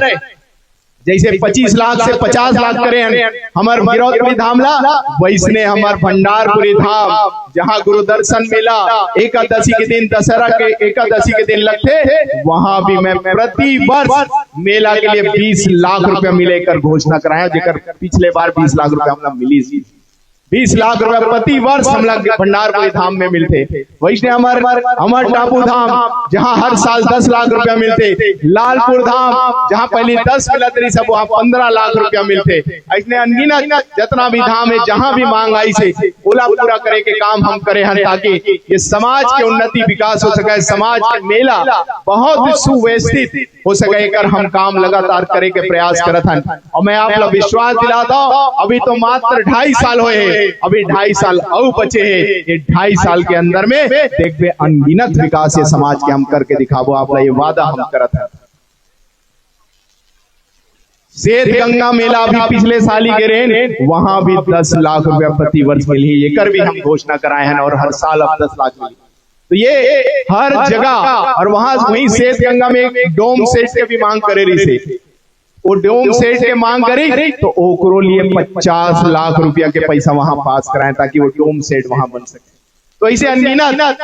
जैसे 25 लाख से 50 लाख करे हैं हमार गिरौदपुरी धाम ला, वैसने हमार भंडारपुरी धाम जहाँ गुरु दर्शन मेला एकादशी के दिन, दशहरा के एकादशी के दिन लगते, वहां भी मैं प्रति वर्ष मेला के लिए 20 लाख रुपया मिलेकर घोषणा कराया, जेकर पिछले बार 20 लाख रुपया हमला मिली। 20 लाख रुपए प्रति वर्ष हम लोग भंडारपुरी धाम में मिलते। वैसे अमर टापू धाम जहां हर साल 10 लाख रुपया मिलते, लालपुर धाम जहां पहले 10 मिलत रही, सब वहां 15 लाख रुपया मिलते। ऐसे अनगिनत जितना भी धाम है, जहां भी मांग आई से ओला पूरा करे के काम हम करे हैं, ताकि ये समाज के उन्नति विकास हो सके, समाज के मेला बहुत सुव्यवस्थित हो सके, कर हम काम लगातार करे के प्रयास करत हैं। और मैं आप लोग विश्वास दिलाता हूँ, अभी तो मात्र 2.5 साल हुए, अभी 2.5 साल और बचे हैं। ये 2.5 साल के अंदर में देखबे अनगिनत विकास ये समाज के हम करके दिखाबो, आप ये वादा हम करत हैं। शेर गंगा मेला भी पिछले साल ही गिरे, वहां भी 10 लाख रुपया प्रति वर्ष मिली, ये कर भी हम घोषणा कराए हैं, और हर साल अब 10 लाख मिली। तो ये हर जगह, और वहीं शेर गंगा में एक डोम सेट के भी मांग करे रही से, वो डोम सेट के मांग करी तो ओकरो लिए 50 लाख रुपया के पैसा वहां पास कराएं, ताकि वो डोम सेट वहां बन सके। तो ऐसे अनगिनत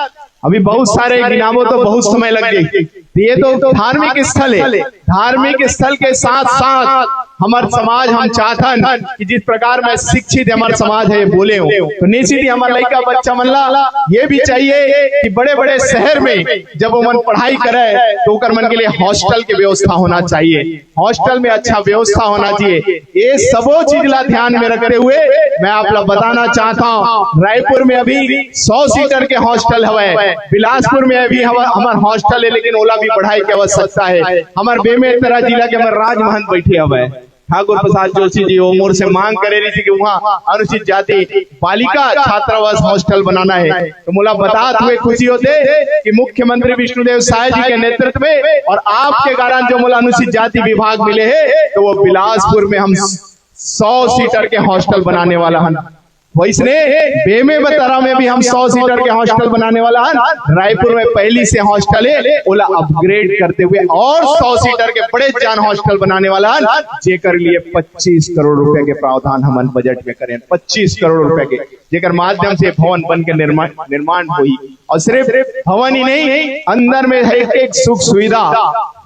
अभी बहुत सारे गिनामो तो बहुत समय लग गई। ये तो धार्मिक स्थल है, धार्मिक स्थल के साथ साथ हमार समाज हम चाहतन कि जिस प्रकार में शिक्षित हमार समाज है बोले हो, तो निश्चित ही हमार लड़का बच्चा मन ला ये भी चाहिए कि बड़े बड़े शहर में जब वो मन पढ़ाई करे तो ओकर मन के लिए हॉस्टल की व्यवस्था होना चाहिए, हॉस्टल में अच्छा व्यवस्था होना चाहिए। ये सबो चीज ला ध्यान में रखते हुए मैं आप लोग बताना चाहता हूँ, रायपुर में अभी 100 सीटर के हॉस्टल है, बिलासपुर में अभी हमार हॉस्टल है, लेकिन ओला भी पढ़ाई की आवश्यकता है। हमारे बेमेतरा जिला के हमारे राजमहल बैठे हुए ठाकुर प्रसाद जोशी जी वो मोर से मांग करे रही थी कि वहाँ अनुसूचित जाति बालिका छात्रावास हॉस्टल बनाना है। तो मुला बताते हुए खुशी होते कि मुख्यमंत्री विष्णुदेव साय जी के नेतृत्व में और आपके कारण जो मुला अनुसूचित जाति विभाग मिले है, तो वो बिलासपुर में हम 100 सीटर के हॉस्टल बनाने वाला है। वैसने बेमेतरा में भी हम 100 सीटर के हॉस्टल बनाने वाला है। रायपुर में पहली से हॉस्टल है, ओला अपग्रेड करते हुए और 100 सीटर के बड़े जान हॉस्टल बनाने वाला है, जेकर लिए 25 करोड़ रुपए के प्रावधान हम बजट में करें। 25 करोड़ रुपए के जेकर माध्यम से भवन बन के निर्माण हुई, और सिर्फ भवन ही नहीं, अंदर में एक सुख सुविधा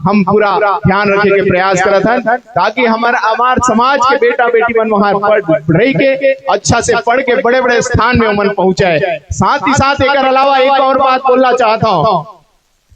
हम पूरा ध्यान रखे के प्रयास करत हन, ताकि हमार समाज के बेटा बेटी मन वहाँ पढ़ रही के अच्छा से पढ़ के बड़े बड़े स्थान में मन पहुंचे। साथ ही साथ एक अलावा एक और बात बोलना चाहता हूँ,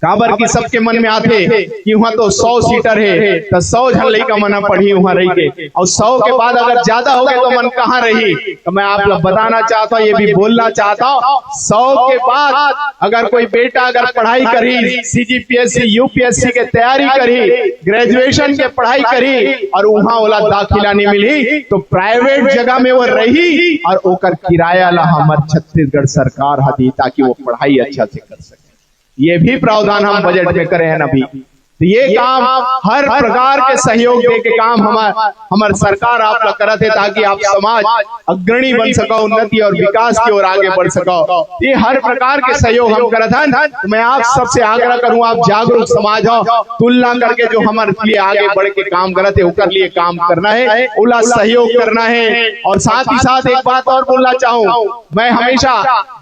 काबर की सबके मन में आते कि वहाँ तो 100 सीटर है, तो 100 जन लड़का मना पढ़ी वहाँ रही के, और 100 के बाद अगर ज्यादा हो गए तो मन कहाँ रही। तो मैं आप लोग बताना चाहता हूँ, ये भी बोलना चाहता हूँ, 100 के बाद अगर कोई बेटा अगर पढ़ाई करी, CGPSC UPSC के तैयारी करी, ग्रेजुएशन के पढ़ाई करी और वहाँ वाला दाखिला नहीं मिली, तो प्राइवेट जगह में वो रही और ओकर किराया ला हमार छत्तीसगढ़ सरकार हदी, ताकि वो पढ़ाई अच्छा से कर सके। ये भी प्रावधान हम बजट में करे हैं अभी। तो ये काम हर प्रकार के सहयोग दे के काम हमार सरकार आप लोग करते, ताकि आप समाज अग्रणी बन सको, उन्नति और विकास की ओर आगे बढ़ सको। ये हर प्रकार के सहयोग हम करते हैं। तो मैं आप सबसे आग्रह करूं, आप जागरूक समाज हो, तुलना करके जो हमारे लिए आगे बढ़ के काम करते उनके लिए काम करना है, उला सहयोग करना है। और साथ ही साथ एक बात और बोलना चाहूँ, मैं हमेशा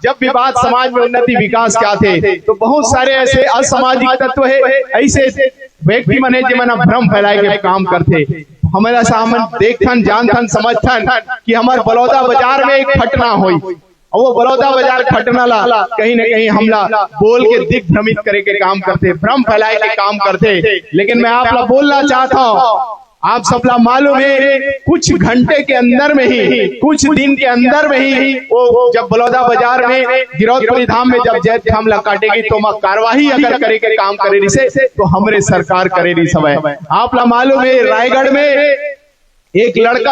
जब भी बात समाज में उन्नति विकास के आते तो बहुत सारे ऐसे असामाजिक तत्व है, ऐसे व्यक्ति मन है जिमन भ्रम फैलाए के काम करते। हमारा सामन देखथन जानथन समझथन कि हमारे बलौदा बाजार में एक घटना हुई, और वो बलौदा बाजार घटना ला कहीं न कहीं हमला बोल के दिग्भ्रमित करे के काम करते, भ्रम फैलाए के काम करते। लेकिन मैं आप लोग बोलना चाहता हूँ, आप सबला मालूम है कुछ घंटे के अंदर में ही, कुछ दिन के अंदर में ही वो जब बलौदा बाजार में गिरौदपुरी धाम में जब जैत हमला काटेगी तो मैं कार्यवाही अगर करे के काम करे रही से, तो हमरे सरकार करे रही सब। आप ला मालूम है रायगढ़ में एक लड़का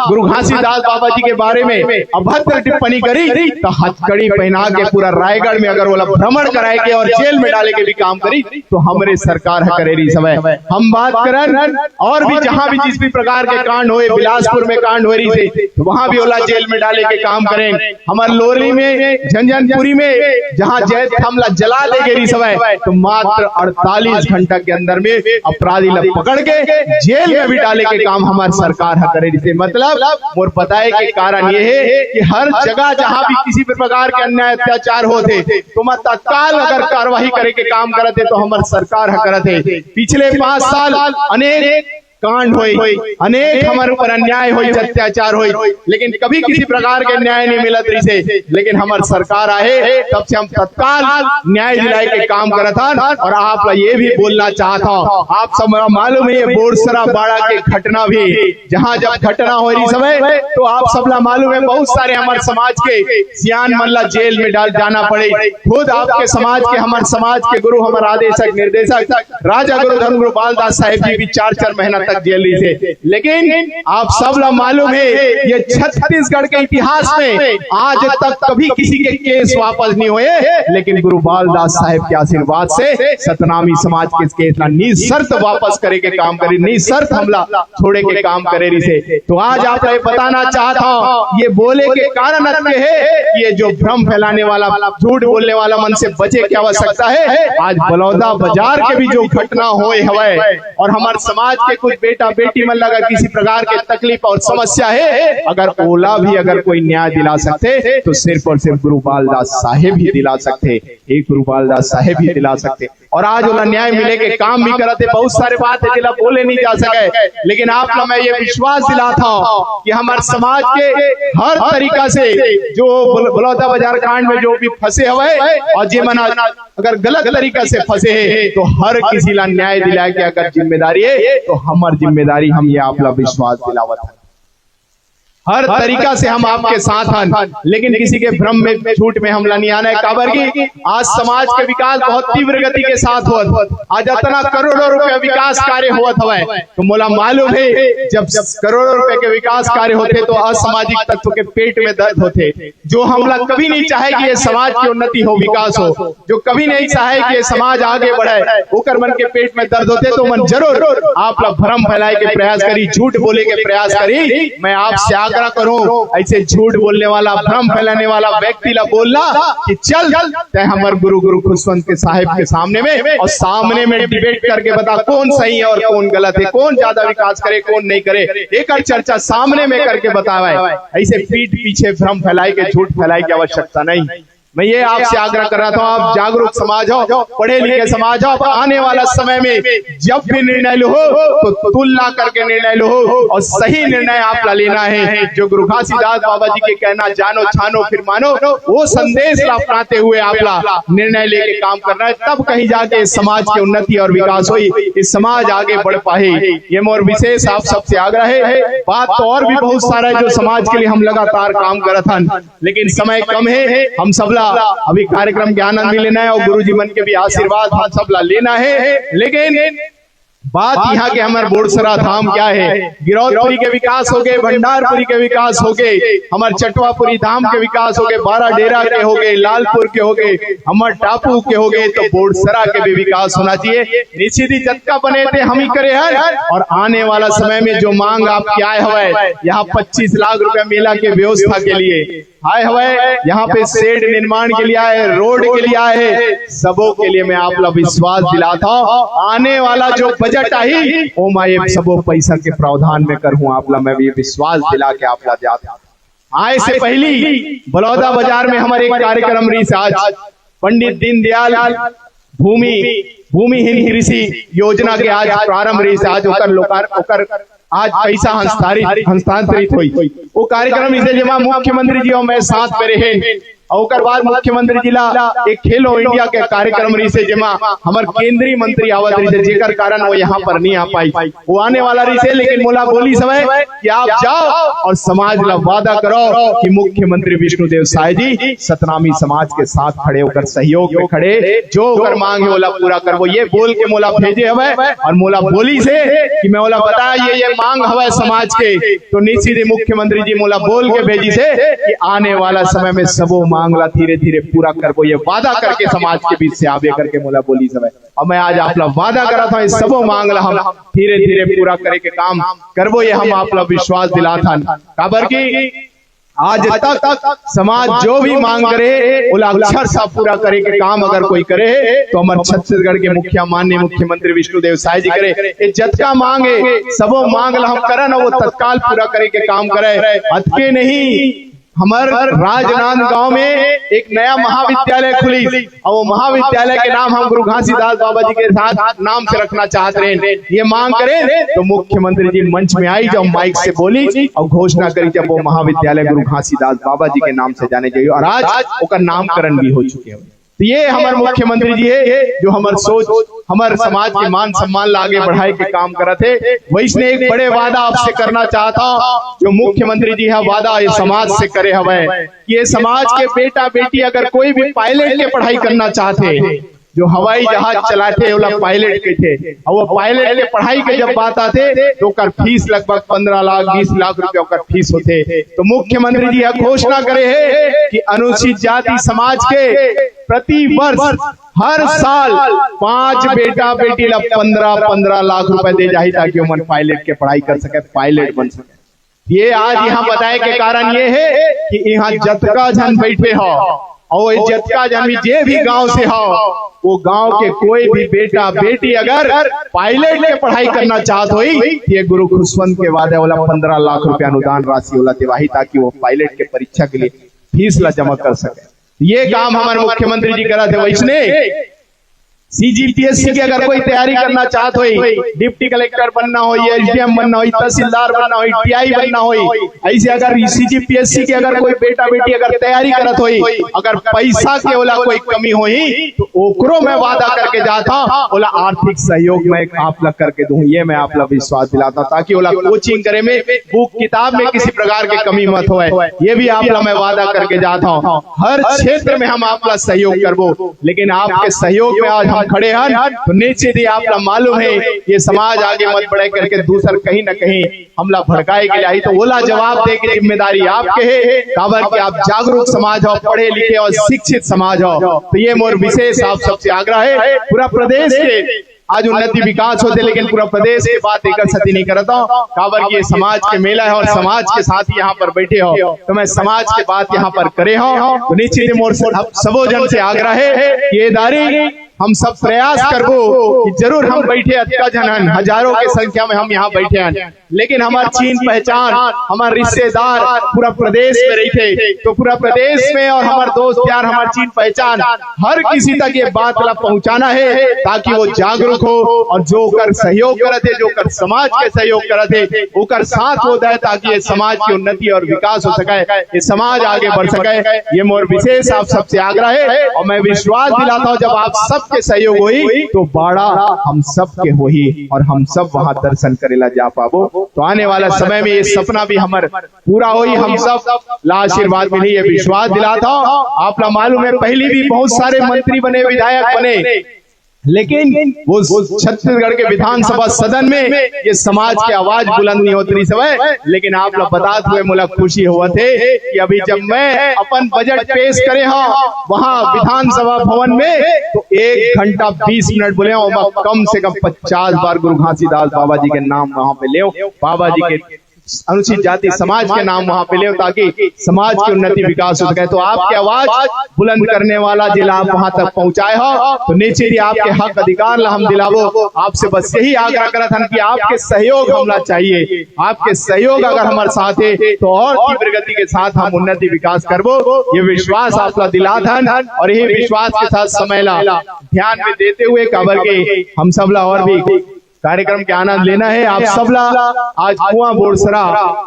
गुरु घासीदास बाबा जी के बारे में अभद्र टिप्पणी करी, तो हथकड़ी पहना के पूरा रायगढ़ में अगर वो भ्रमण कराए के और जेल में डाले के भी काम करी, तो हमारे सरकार करे रही समय। हम बात करन और भी जहां भी जिस भी प्रकार के कांड हुए, बिलासपुर में कांड हो रही थे तो वहां भी ओला जेल में डाले के काम करें। हमारे लोरी में, झंझनपुरी में जहां जैत हमला जला दे गई समय, तो मात्र 48 घंटा के अंदर में अपराधी लोग पकड़ के जेल में भी डाले के काम हमारे सरकार करे। मतलब और बताए के कारण ये है कि हर जगह जहां भी किसी भी प्रकार के अन्याय अत्याचार होते तो मैं तत्काल अगर कार्यवाही करे के काम करते, तो हमारे सरकार करते। पिछले 5 साल अनेक कांड हुई, अनेक हमारे ऊपर अन्याय हुई, अत्याचार हुई, लेकिन कभी किसी प्रकार के न्याय नहीं मिलत रही से। लेकिन हमारी सरकार आए तब से हम तत्काल न्याय दिलाए के काम करत हन। और आप ये भी बोलना चाहता हूँ, आप सब मालूम है बोरसरा बाड़ा के घटना भी, जहाँ जब घटना हो रही समय, तो आप सबला मालूम है बहुत सारे हमारे समाज के सियान मल्ला जेल में डाल जाना पड़े। खुद आपके समाज के, हमारे समाज के गुरु, हमारे आदेशक निर्देशक राजा गुरु धर्म गुरु बालदास साहेब जी भी 4 महीना तक जेल रही थे। लेकिन आप सब लोग मालूम है ये छत्तीसगढ़ के इतिहास में आज तक कभी किसी के केस वापस नहीं हुए, लेकिन गुरु बालदास साहेब के आशीर्वाद से सतनामी समाज के केस निशर्त वापस करे के काम करे, निशर्त हमला छोड़े के काम करे रही से। तो आज आप बताना चाहता हूँ, ये बोले के कारण है ये जो भ्रम फैलाने वाला, झूठ बोलने वाला मन से बचे की आवश्यकता है। आज बलौदा बाजार के भी जो घटना हुए हवे और हमारे समाज के कुछ बेटा बेटी मन लगा किसी प्रकार के तकलीफ और समस्या है, अगर ओला भी अगर कोई न्याय दिला सकते तो सिर्फ और सिर्फ गुरु बालदास साहेब ही दिला सकते, एक गुरु बालदास साहेब ही दिला सकते। और आज ओला न्याय मिले के काम भी करते। बहुत सारे बात है जिला बोले नहीं जा सके, लेकिन आप लोग मैं ये विश्वास दिलाता हूँ कि हमारे समाज के हर तरीका से जो बलौदा बाजार कांड में जो भी फंसे हुए और जे मना अगर गलत तरीका से फंसे है तो हर किसी ला न्याय दिलाए के अगर जिम्मेदारी है तो हमारी जिम्मेदारी हम ये आप ला विश्वास दिलावत है। हर तरीका से हम आपके साथ हैं, लेकिन किसी के भ्रम में झूठ में हमला नहीं आना है। काबर की आज समाज के विकास बहुत तीव्र गति के साथ हुआ, आज इतना करोड़ों रुपए विकास कार्य हुआ था, तो मोला मालूम है जब करोड़ों रुपए के विकास कार्य होते तो असामाजिक तत्व के पेट में दर्द होते। जो हमला कभी नहीं चाहे कि ये समाज की उन्नति हो, विकास हो, जो कभी नहीं चाहे कि ये समाज आगे बढ़े, ओकर मन के पेट में दर्द होते तो मन जरूर आप लोग भ्रम फैलाए के प्रयास करी, झूठ बोले के प्रयास करी। मैं आपसे आग्रह करो ऐसे झूठ बोलने वाला भ्रम फैलाने वाला व्यक्ति ला बोलना कि चल हमारे गुरु खुशवंत के साहिब के सामने में और सामने में डिबेट करके बता कौन सही है और कौन गलत है, कौन ज्यादा विकास करे कौन नहीं करे, एक चर्चा सामने में करके बतावे। ऐसे पीठ पीछे भ्रम फैलाए के झूठ फैलाए की आवश्यकता नहीं। मैं ये आपसे आग्रह कर रहा था, आप जागरूक समाज हो, पढ़े लिखे समाज हो, आने वाला समय में जब भी निर्णय लो तो तुलना करके निर्णय लो और सही निर्णय आप ला लेना है। जो गुरु घासीदास बाबा जी के कहना जानो छानो फिर मानो, वो संदेश ला अपनाते हुए आप ला निर्णय लेके काम करना है, तब कहीं जाके समाज की उन्नति और विकास हुई, इस समाज आगे बढ़ पाए। ये मोर विशेष आप सबसे आग्रह है। बात तो और भी बहुत सारा है जो समाज के लिए हम लगातार काम करत हन, लेकिन समय कम है। हम सब अभी कार्यक्रम के आनंद भी लेना है और गुरु जी मन के भी आशीर्वाद हम सब ला लेना है। लेकिन बात यहाँ के हमारे बोरसरा धाम क्या है, गिरौदपुरी के विकास हो गए, भंडारपुरी के विकास हो गए, हमारे चटवापुरी धाम के विकास हो गए, बारा डेरा के हो गए, लालपुर के हो गए, हमारे टापू के हो गए, तो बोरसरा के भी विकास होना चाहिए। निश्चित ही जत्का बने थे हम ही करे हैं। और आने वाला समय में जो मांग आपकी आए हुए, यहाँ 25 लाख रुपए मेला के व्यवस्था के लिए आए हुए, यहाँ पे शेड निर्माण के लिए आए, रोड के लिए आए, सबों के लिए मैं आप लोग विश्वास दिलाता हूँ आने वाला जो बजट आई वो मैं सबों पैसा के प्रावधान में करूँ। आप लोग मैं भी विश्वास दिला के आप लोग जाता आए से पहली बलौदा बाजार में हमारे एक कार्यक्रम रही आज पंडित दीनदयाल भूमिहीन कृषि योजना के आज प्रारंभ रही। आज ओकर आज पैसा हस्तांतरित हुई। वो कार्यक्रम इसे जमा मुख्यमंत्री जी और मैं साथ में रहे और बाद मुख्यमंत्री जिला एक खेलो इंडिया के कार्यक्रम रही से जमा हमारे केंद्रीय मंत्री आवत रही से, जेकर कारण वो यहाँ पर नहीं आ पाई। वो आने वाला रही से, लेकिन मोला बोली समय कि आप जाओ और समाज ला वादा करो कि मुख्यमंत्री विष्णुदेव साय जी सतनामी समाज के साथ खड़े होकर सहयोग में खड़े, जो कर मांगे मोला पूरा कर। वो ये बोल के मोला भेजे हवे और मोला बोली से कि मैं मोला बताया ये मांग हवे समाज के, तो निश्चित ही मुख्यमंत्री जी मोला बोल के भेजी से कि आने वाला समय में सबो मांगला धीरे धीरे पूरा करबो, ये वादा करके समाज के बीच से आवे करके मोला बोली समय। और मैं आज आप लोग वादा करा था इस सबो मांगला हम धीरे धीरे पूरा करे के काम करबो, ये हम आप लोग विश्वास दिलाता। काबर की आज तक समाज जो भी मांग करे वो अक्षर सा पूरा करे के काम अगर कोई करे तो हमारे छत्तीसगढ़ के माननीय मुख्यमंत्री विष्णुदेव साय जी करे। ये जतका मांगे सबो मांग ला हम करन वो तत्काल पूरा करे के काम करे। अतके नहीं, हमारे राजनांदगांव में एक नया महाविद्यालय खुली और वो महाविद्यालय के नाम हम गुरु घासीदास बाबा जी के साथ नाम से रखना चाहते रहे। ये मांग करें तो मुख्यमंत्री जी मंच में आई, जब माइक से बोली और घोषणा करी जब वो महाविद्यालय गुरु घासीदास बाबा जी के नाम से जाने चाहिए और आज उसका नामकरण भी हो चुके हैं। तो ये हमारे मुख्यमंत्री जी है जो हमारे सोच हमारे समाज के मान सम्मान ला आगे बढ़ाए के काम कर रहे थे। वैसने एक बड़े वादा आपसे करना चाहता हूँ जो मुख्यमंत्री जी है वादा ये समाज से करे हवे कि ये समाज के बेटा बेटी अगर कोई भी पायलट के पढ़ाई करना चाहते, जो हवाई जहाज चलाते वो लोग पायलट के थे और वो पायलट के पढ़ाई के जब बात आते तो कर फीस लगभग 15 लाख 20 लाख रुपए का फीस होते। तो मुख्यमंत्री जी यह घोषणा करे है कि अनुसूचित जाति समाज के प्रति वर्ष हर साल 5 बेटा बेटी ला 15-15 लाख रुपए दे जाए ताकि वो पायलट के पढ़ाई कर सके, पायलट बन सके। ये आज यहाँ बताए के कारण ये है कि यहाँ जतका जन बैठे हो और इज्जत का जन्मी जे भी गांव से हो, वो गांव के कोई भी बेटा बेटी अगर पायलट के पढ़ाई करना चाहत हो, ये गुरु खुशवंत के वादे वाला 15 लाख रुपया अनुदान राशि वाला देवाही, ताकि वो पायलट के परीक्षा के लिए फीस ला जमा कर सके। ये काम हमारे मुख्यमंत्री जी करा थे। वैसने CGPSC की अगर कोई तैयारी करना चाहत हो, डिप्टी कलेक्टर बनना हो, SDM बनना हो, तहसीलदार बनना हो, TI बनना हो, ऐसे अगर CGPSC की अगर कोई बेटा बेटी अगर तैयारी करत हो, अगर पैसा के ओला कोई कमी हो तो ओकरो मैं वादा करके जाता ओला आर्थिक सहयोग मैं आप लग करके दूं। ये मैं आप लोग विश्वास दिलाता, ताकि ओला कोचिंग करे में, बुक किताब में किसी प्रकार की कमी मत हो। ये भी आप लोग मैं वादा करके जाता हूँ। हर क्षेत्र में हम आप लोग सहयोग करबो, लेकिन आपके सहयोग में आज हम खड़े हैं तो नीचे दी आप लोग मालूम है ये समाज आगे मत बढ़े करके दूसर कहीं न कहीं हमला भड़काए के लिए, तो ओला जवाब दे की जिम्मेदारी आपके है। काबर कि आप जागरूक समाज हो, पढ़े लिखे और शिक्षित समाज हो। तो ये मोर विशेष आप सबसे आग्रह है। पूरा प्रदेश के आज उन्नति विकास होते, लेकिन पूरा प्रदेश की बात एक सती नहीं करता हूँ। काबर की ये समाज के मेला है और समाज के साथ यहाँ पर बैठे हो, तो मैं समाज के बात यहाँ पर करे हो। तो निश्चित मोर सबो जन से आग्रह है कि ये दारी हम सब प्रयास करबो कि जरूर हम बैठे अतका जनन हजारों की संख्या में हम यहाँ बैठे हैं, लेकिन हमारी चीन पहचान, हमारे रिश्तेदार पूरा प्रदेश में रहते, तो पूरा प्रदेश में और हमारे दोस्त यार हमारी चीन पहचान हर किसी तक ये बात पहुंचाना है, ताकि वो जागरूक हो और जो कर सहयोग करते, जो कर समाज के सहयोग करते वो कर साथ हो जाए, ताकि ये समाज की उन्नति और विकास हो सके, ये समाज आगे बढ़ सके। ये मोर विशेष आप सबसे आग्रह है और मैं विश्वास दिलाता हूँ जब आप सब के सहयोग होई तो बाड़ा हम सब के होई और हम सब वहां दर्शन करेला जा पाबो। तो आने वाला समय में ये सपना भी हमार पूरा होई, हम सब ला आशीर्वाद मिली, ये विश्वास दिलाता हूं। आप लोग मालूम है पहले भी बहुत सारे मंत्री बने, विधायक बने, लेकिन वो छत्तीसगढ़ के विधानसभा सदन में ये समाज की आवाज बुलंद नहीं होती समय। लेकिन आप लोग बताते हुए मुझे खुशी हुआ थे कि अभी जब मैं अपन बजट पेश करे वहाँ विधानसभा भवन में, तो 1 घंटा 20 मिनट बोले कम से कम 50 बार गुरु घासीदास बाबा जी के नाम वहाँ पे ले, बाबा जी के अनुसूचित जाति समाज के नाम वहाँ पे ले, ताकि समाज की उन्नति विकास हो सके। तो आपकी आवाज बुलंद करने वाला जिला आप वहां तक पहुंचाए हो, तो नीचे आपके हक अधिकार हम दिलावो। आपसे बस यही आग्रह करा था कि आपके सहयोग हमला चाहिए, आपके सहयोग अगर हमारे साथ है तो और तीव्र गति के साथ हम उन्नति विकास करबो। ये विश्वास आप दिला था और यही विश्वास के साथ समय ला ध्यान में देते हुए काबर के हम सब ला और भी कार्यक्रम के आनंद लेना है। आप सबला आज कुआं बोरसरा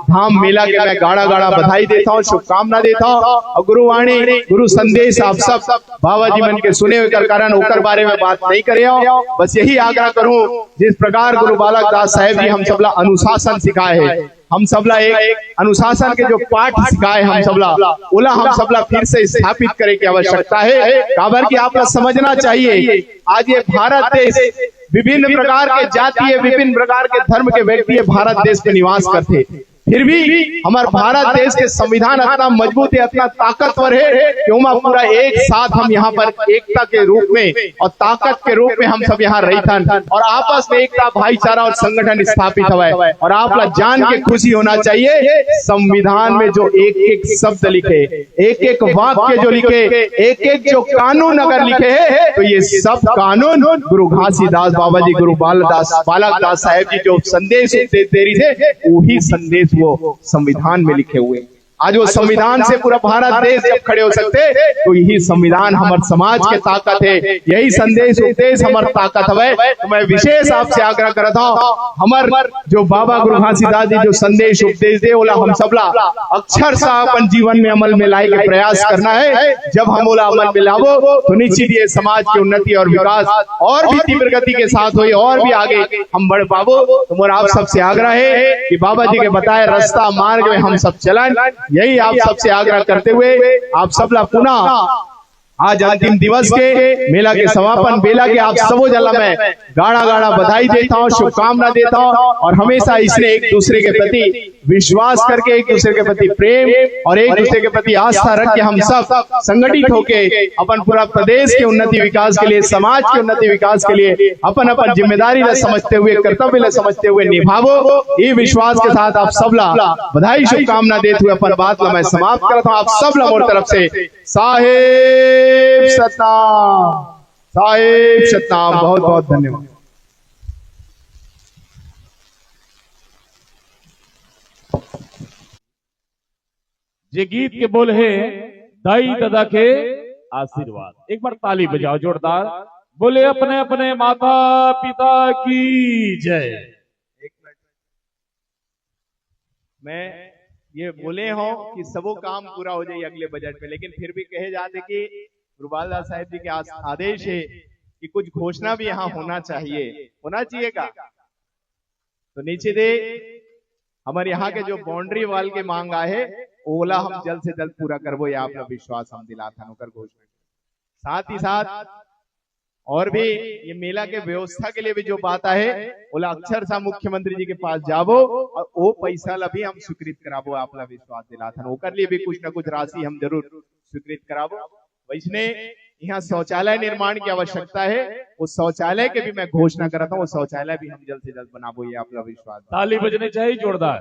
धाम मेला के मैं गाड़ा गाड़ा बधाई देता हूँ, शुभकामना देता हूँ। और गुरुवाणी गुरु संदेश आप सब बाबा जी मन के सुने हुए कर कारण ओकर बारे में बात नहीं करे हो। बस यही आग्रह करूँ, जिस प्रकार गुरु बालक दास साहेब जी हम सबला अनुशासन सिखाए है, हम सबला एक अनुशासन के जो पाठ सिखाए हम सबला ओला हम सबला फिर से स्थापित करे की आवश्यकता है। काबर की आप समझना चाहिए आज ये भारत देश विभिन्न प्रकार के जातीय, विभिन्न प्रकार के धर्म के व्यक्ति भारत देश में निवास करते, फिर भी हमारे भारत देश के संविधान इतना मजबूत है, इतना ताकतवर है कि उमा पूरा एक साथ हम यहाँ पर एकता के रूप में और ताकत के रूप में हम सब यहाँ रहते और आपस में एकता, भाईचारा और संगठन स्थापित हुआ है। और आप लोग जान के खुशी होना चाहिए संविधान में जो एक एक शब्द लिखे, एक एक वाक्य जो लिखे, एक एक जो कानून अगर लिखे है, तो ये सब कानून गुरु घासीदास बाबा जी, गुरु बालक दास साहेब जी जो संदेश दे रही थे वही संदेश वो संविधान में लिखे हुए। आज वो संविधान से पूरा भारत देश जब खड़े हो सकते, तो यही संविधान हमारे समाज के ताकत है, यही संदेश उपदेश हमारे ताकत है। तो मैं विशेष आपसे आग्रह करता हूँ, हमारे जो बाबा गुरु घासीदास जी जो संदेश उपदेश दे ओला हम सबला अक्षर सा अपन जीवन में अमल में लाए के प्रयास करना है। जब हम ओला अमल में लावो तो निश्चित ये समाज की उन्नति और विकास और भी तीव्र गति के साथ हुई और भी आगे हम बढ़ पावो। तो मोर आप सबसे आग्रह है कि बाबा जी के बताए रास्ता मार्ग में हम सब चलन, यही आप सबसे आग्रह करते हुए आप सबला पुनः आज अंतिम दिवस के मेला के समापन बेला के आप सबो जला मैं गाड़ा गाड़ा बधाई देता हूँ, शुभकामना देता हूँ। और हमेशा इसने एक दूसरे के प्रति विश्वास करके, एक दूसरे के प्रति प्रेम और एक दूसरे के प्रति आस्था रख के हम सब संगठित होके अपन पूरा प्रदेश के उन्नति विकास के लिए, समाज के उन्नति विकास के लिए अपन अपन जिम्मेदारी ल समझते हुए, कर्तव्य ल समझते हुए निभावो। ये विश्वास के साथ आप सबला बधाई शुभकामना देते हुए अपन बात ला मैं समाप्त करता हूँ। आप सब ला मोर तरफ से साहेब सतनाम, साहेब सतनाम। बहुत बहुत धन्यवाद। जे गीत के बोल है दाई दादा के आशीर्वाद। एक बार ताली बजाओ जोरदार। बोले अपने अपने माता पिता की जय। एक मिनट, मैं ये बोले हो कि सबो काम पूरा हो जाए अगले बजट में, लेकिन फिर भी कहे जाते कि गुरुबालदास साहिब जी के आदेश है कि कुछ घोषणा भी यहाँ होना चाहिए का। तो नीचे दे हमारे यहाँ के जो बाउंड्री वाल के मांग आए ओला हम जल्द से जल्द पूरा करबो, ये आपका विश्वास हम दिलाता होकर घोषणा। साथ ही साथ और भी ये मेला के व्यवस्था के लिए भी जो बात है ओला अक्षर सा मुख्यमंत्री जी के पास जाबो और वो पैसा ला भी हम स्वीकृत कराबो, आपला विश्वास दिलाता ओकर लिए भी कुछ ना कुछ राशि हम जरूर स्वीकृत कराबो। वैसने यहाँ शौचालय निर्माण की आवश्यकता है, उस शौचालय के भी मैं घोषणा कराता हूँ, वो शौचालय भी हम जल्द से जल्द बनाबो, ये आपका विश्वास। ताली बजने चाहिए जोरदार।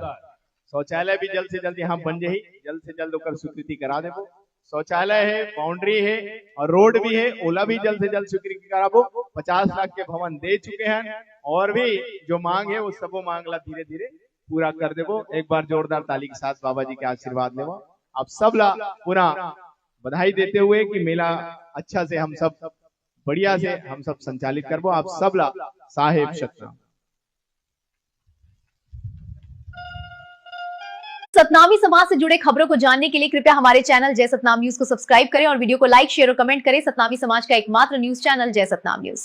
शौचालय भी जल्द से जल्द यहाँ बन जाए, जल्द से जल्द ओकर स्वीकृति करा देबो। शौचालय है, बाउंड्री है और रोड भी है, ओला भी जल्द से जल्द स्वीकृति कराबो। 50 लाख के भवन दे चुके हैं और भी जो मांग है वो सबो मांग ला धीरे धीरे पूरा कर देबो। एक बार जोरदार ताली के साथ बाबा जी के आशीर्वाद लेबो। आप सब ला पूरा बधाई देते हुए कि मेला अच्छा से हम सब बढ़िया से हम सब संचालित करबो। आप सब ला साहेब सतनाम। सतनामी समाज से जुड़े खबरों को जानने के लिए कृपया हमारे चैनल जय सतनाम न्यूज को सब्सक्राइब करें और वीडियो को लाइक, शेयर और कमेंट करें। सतनामी समाज का एकमात्र न्यूज चैनल जय सतनाम न्यूज।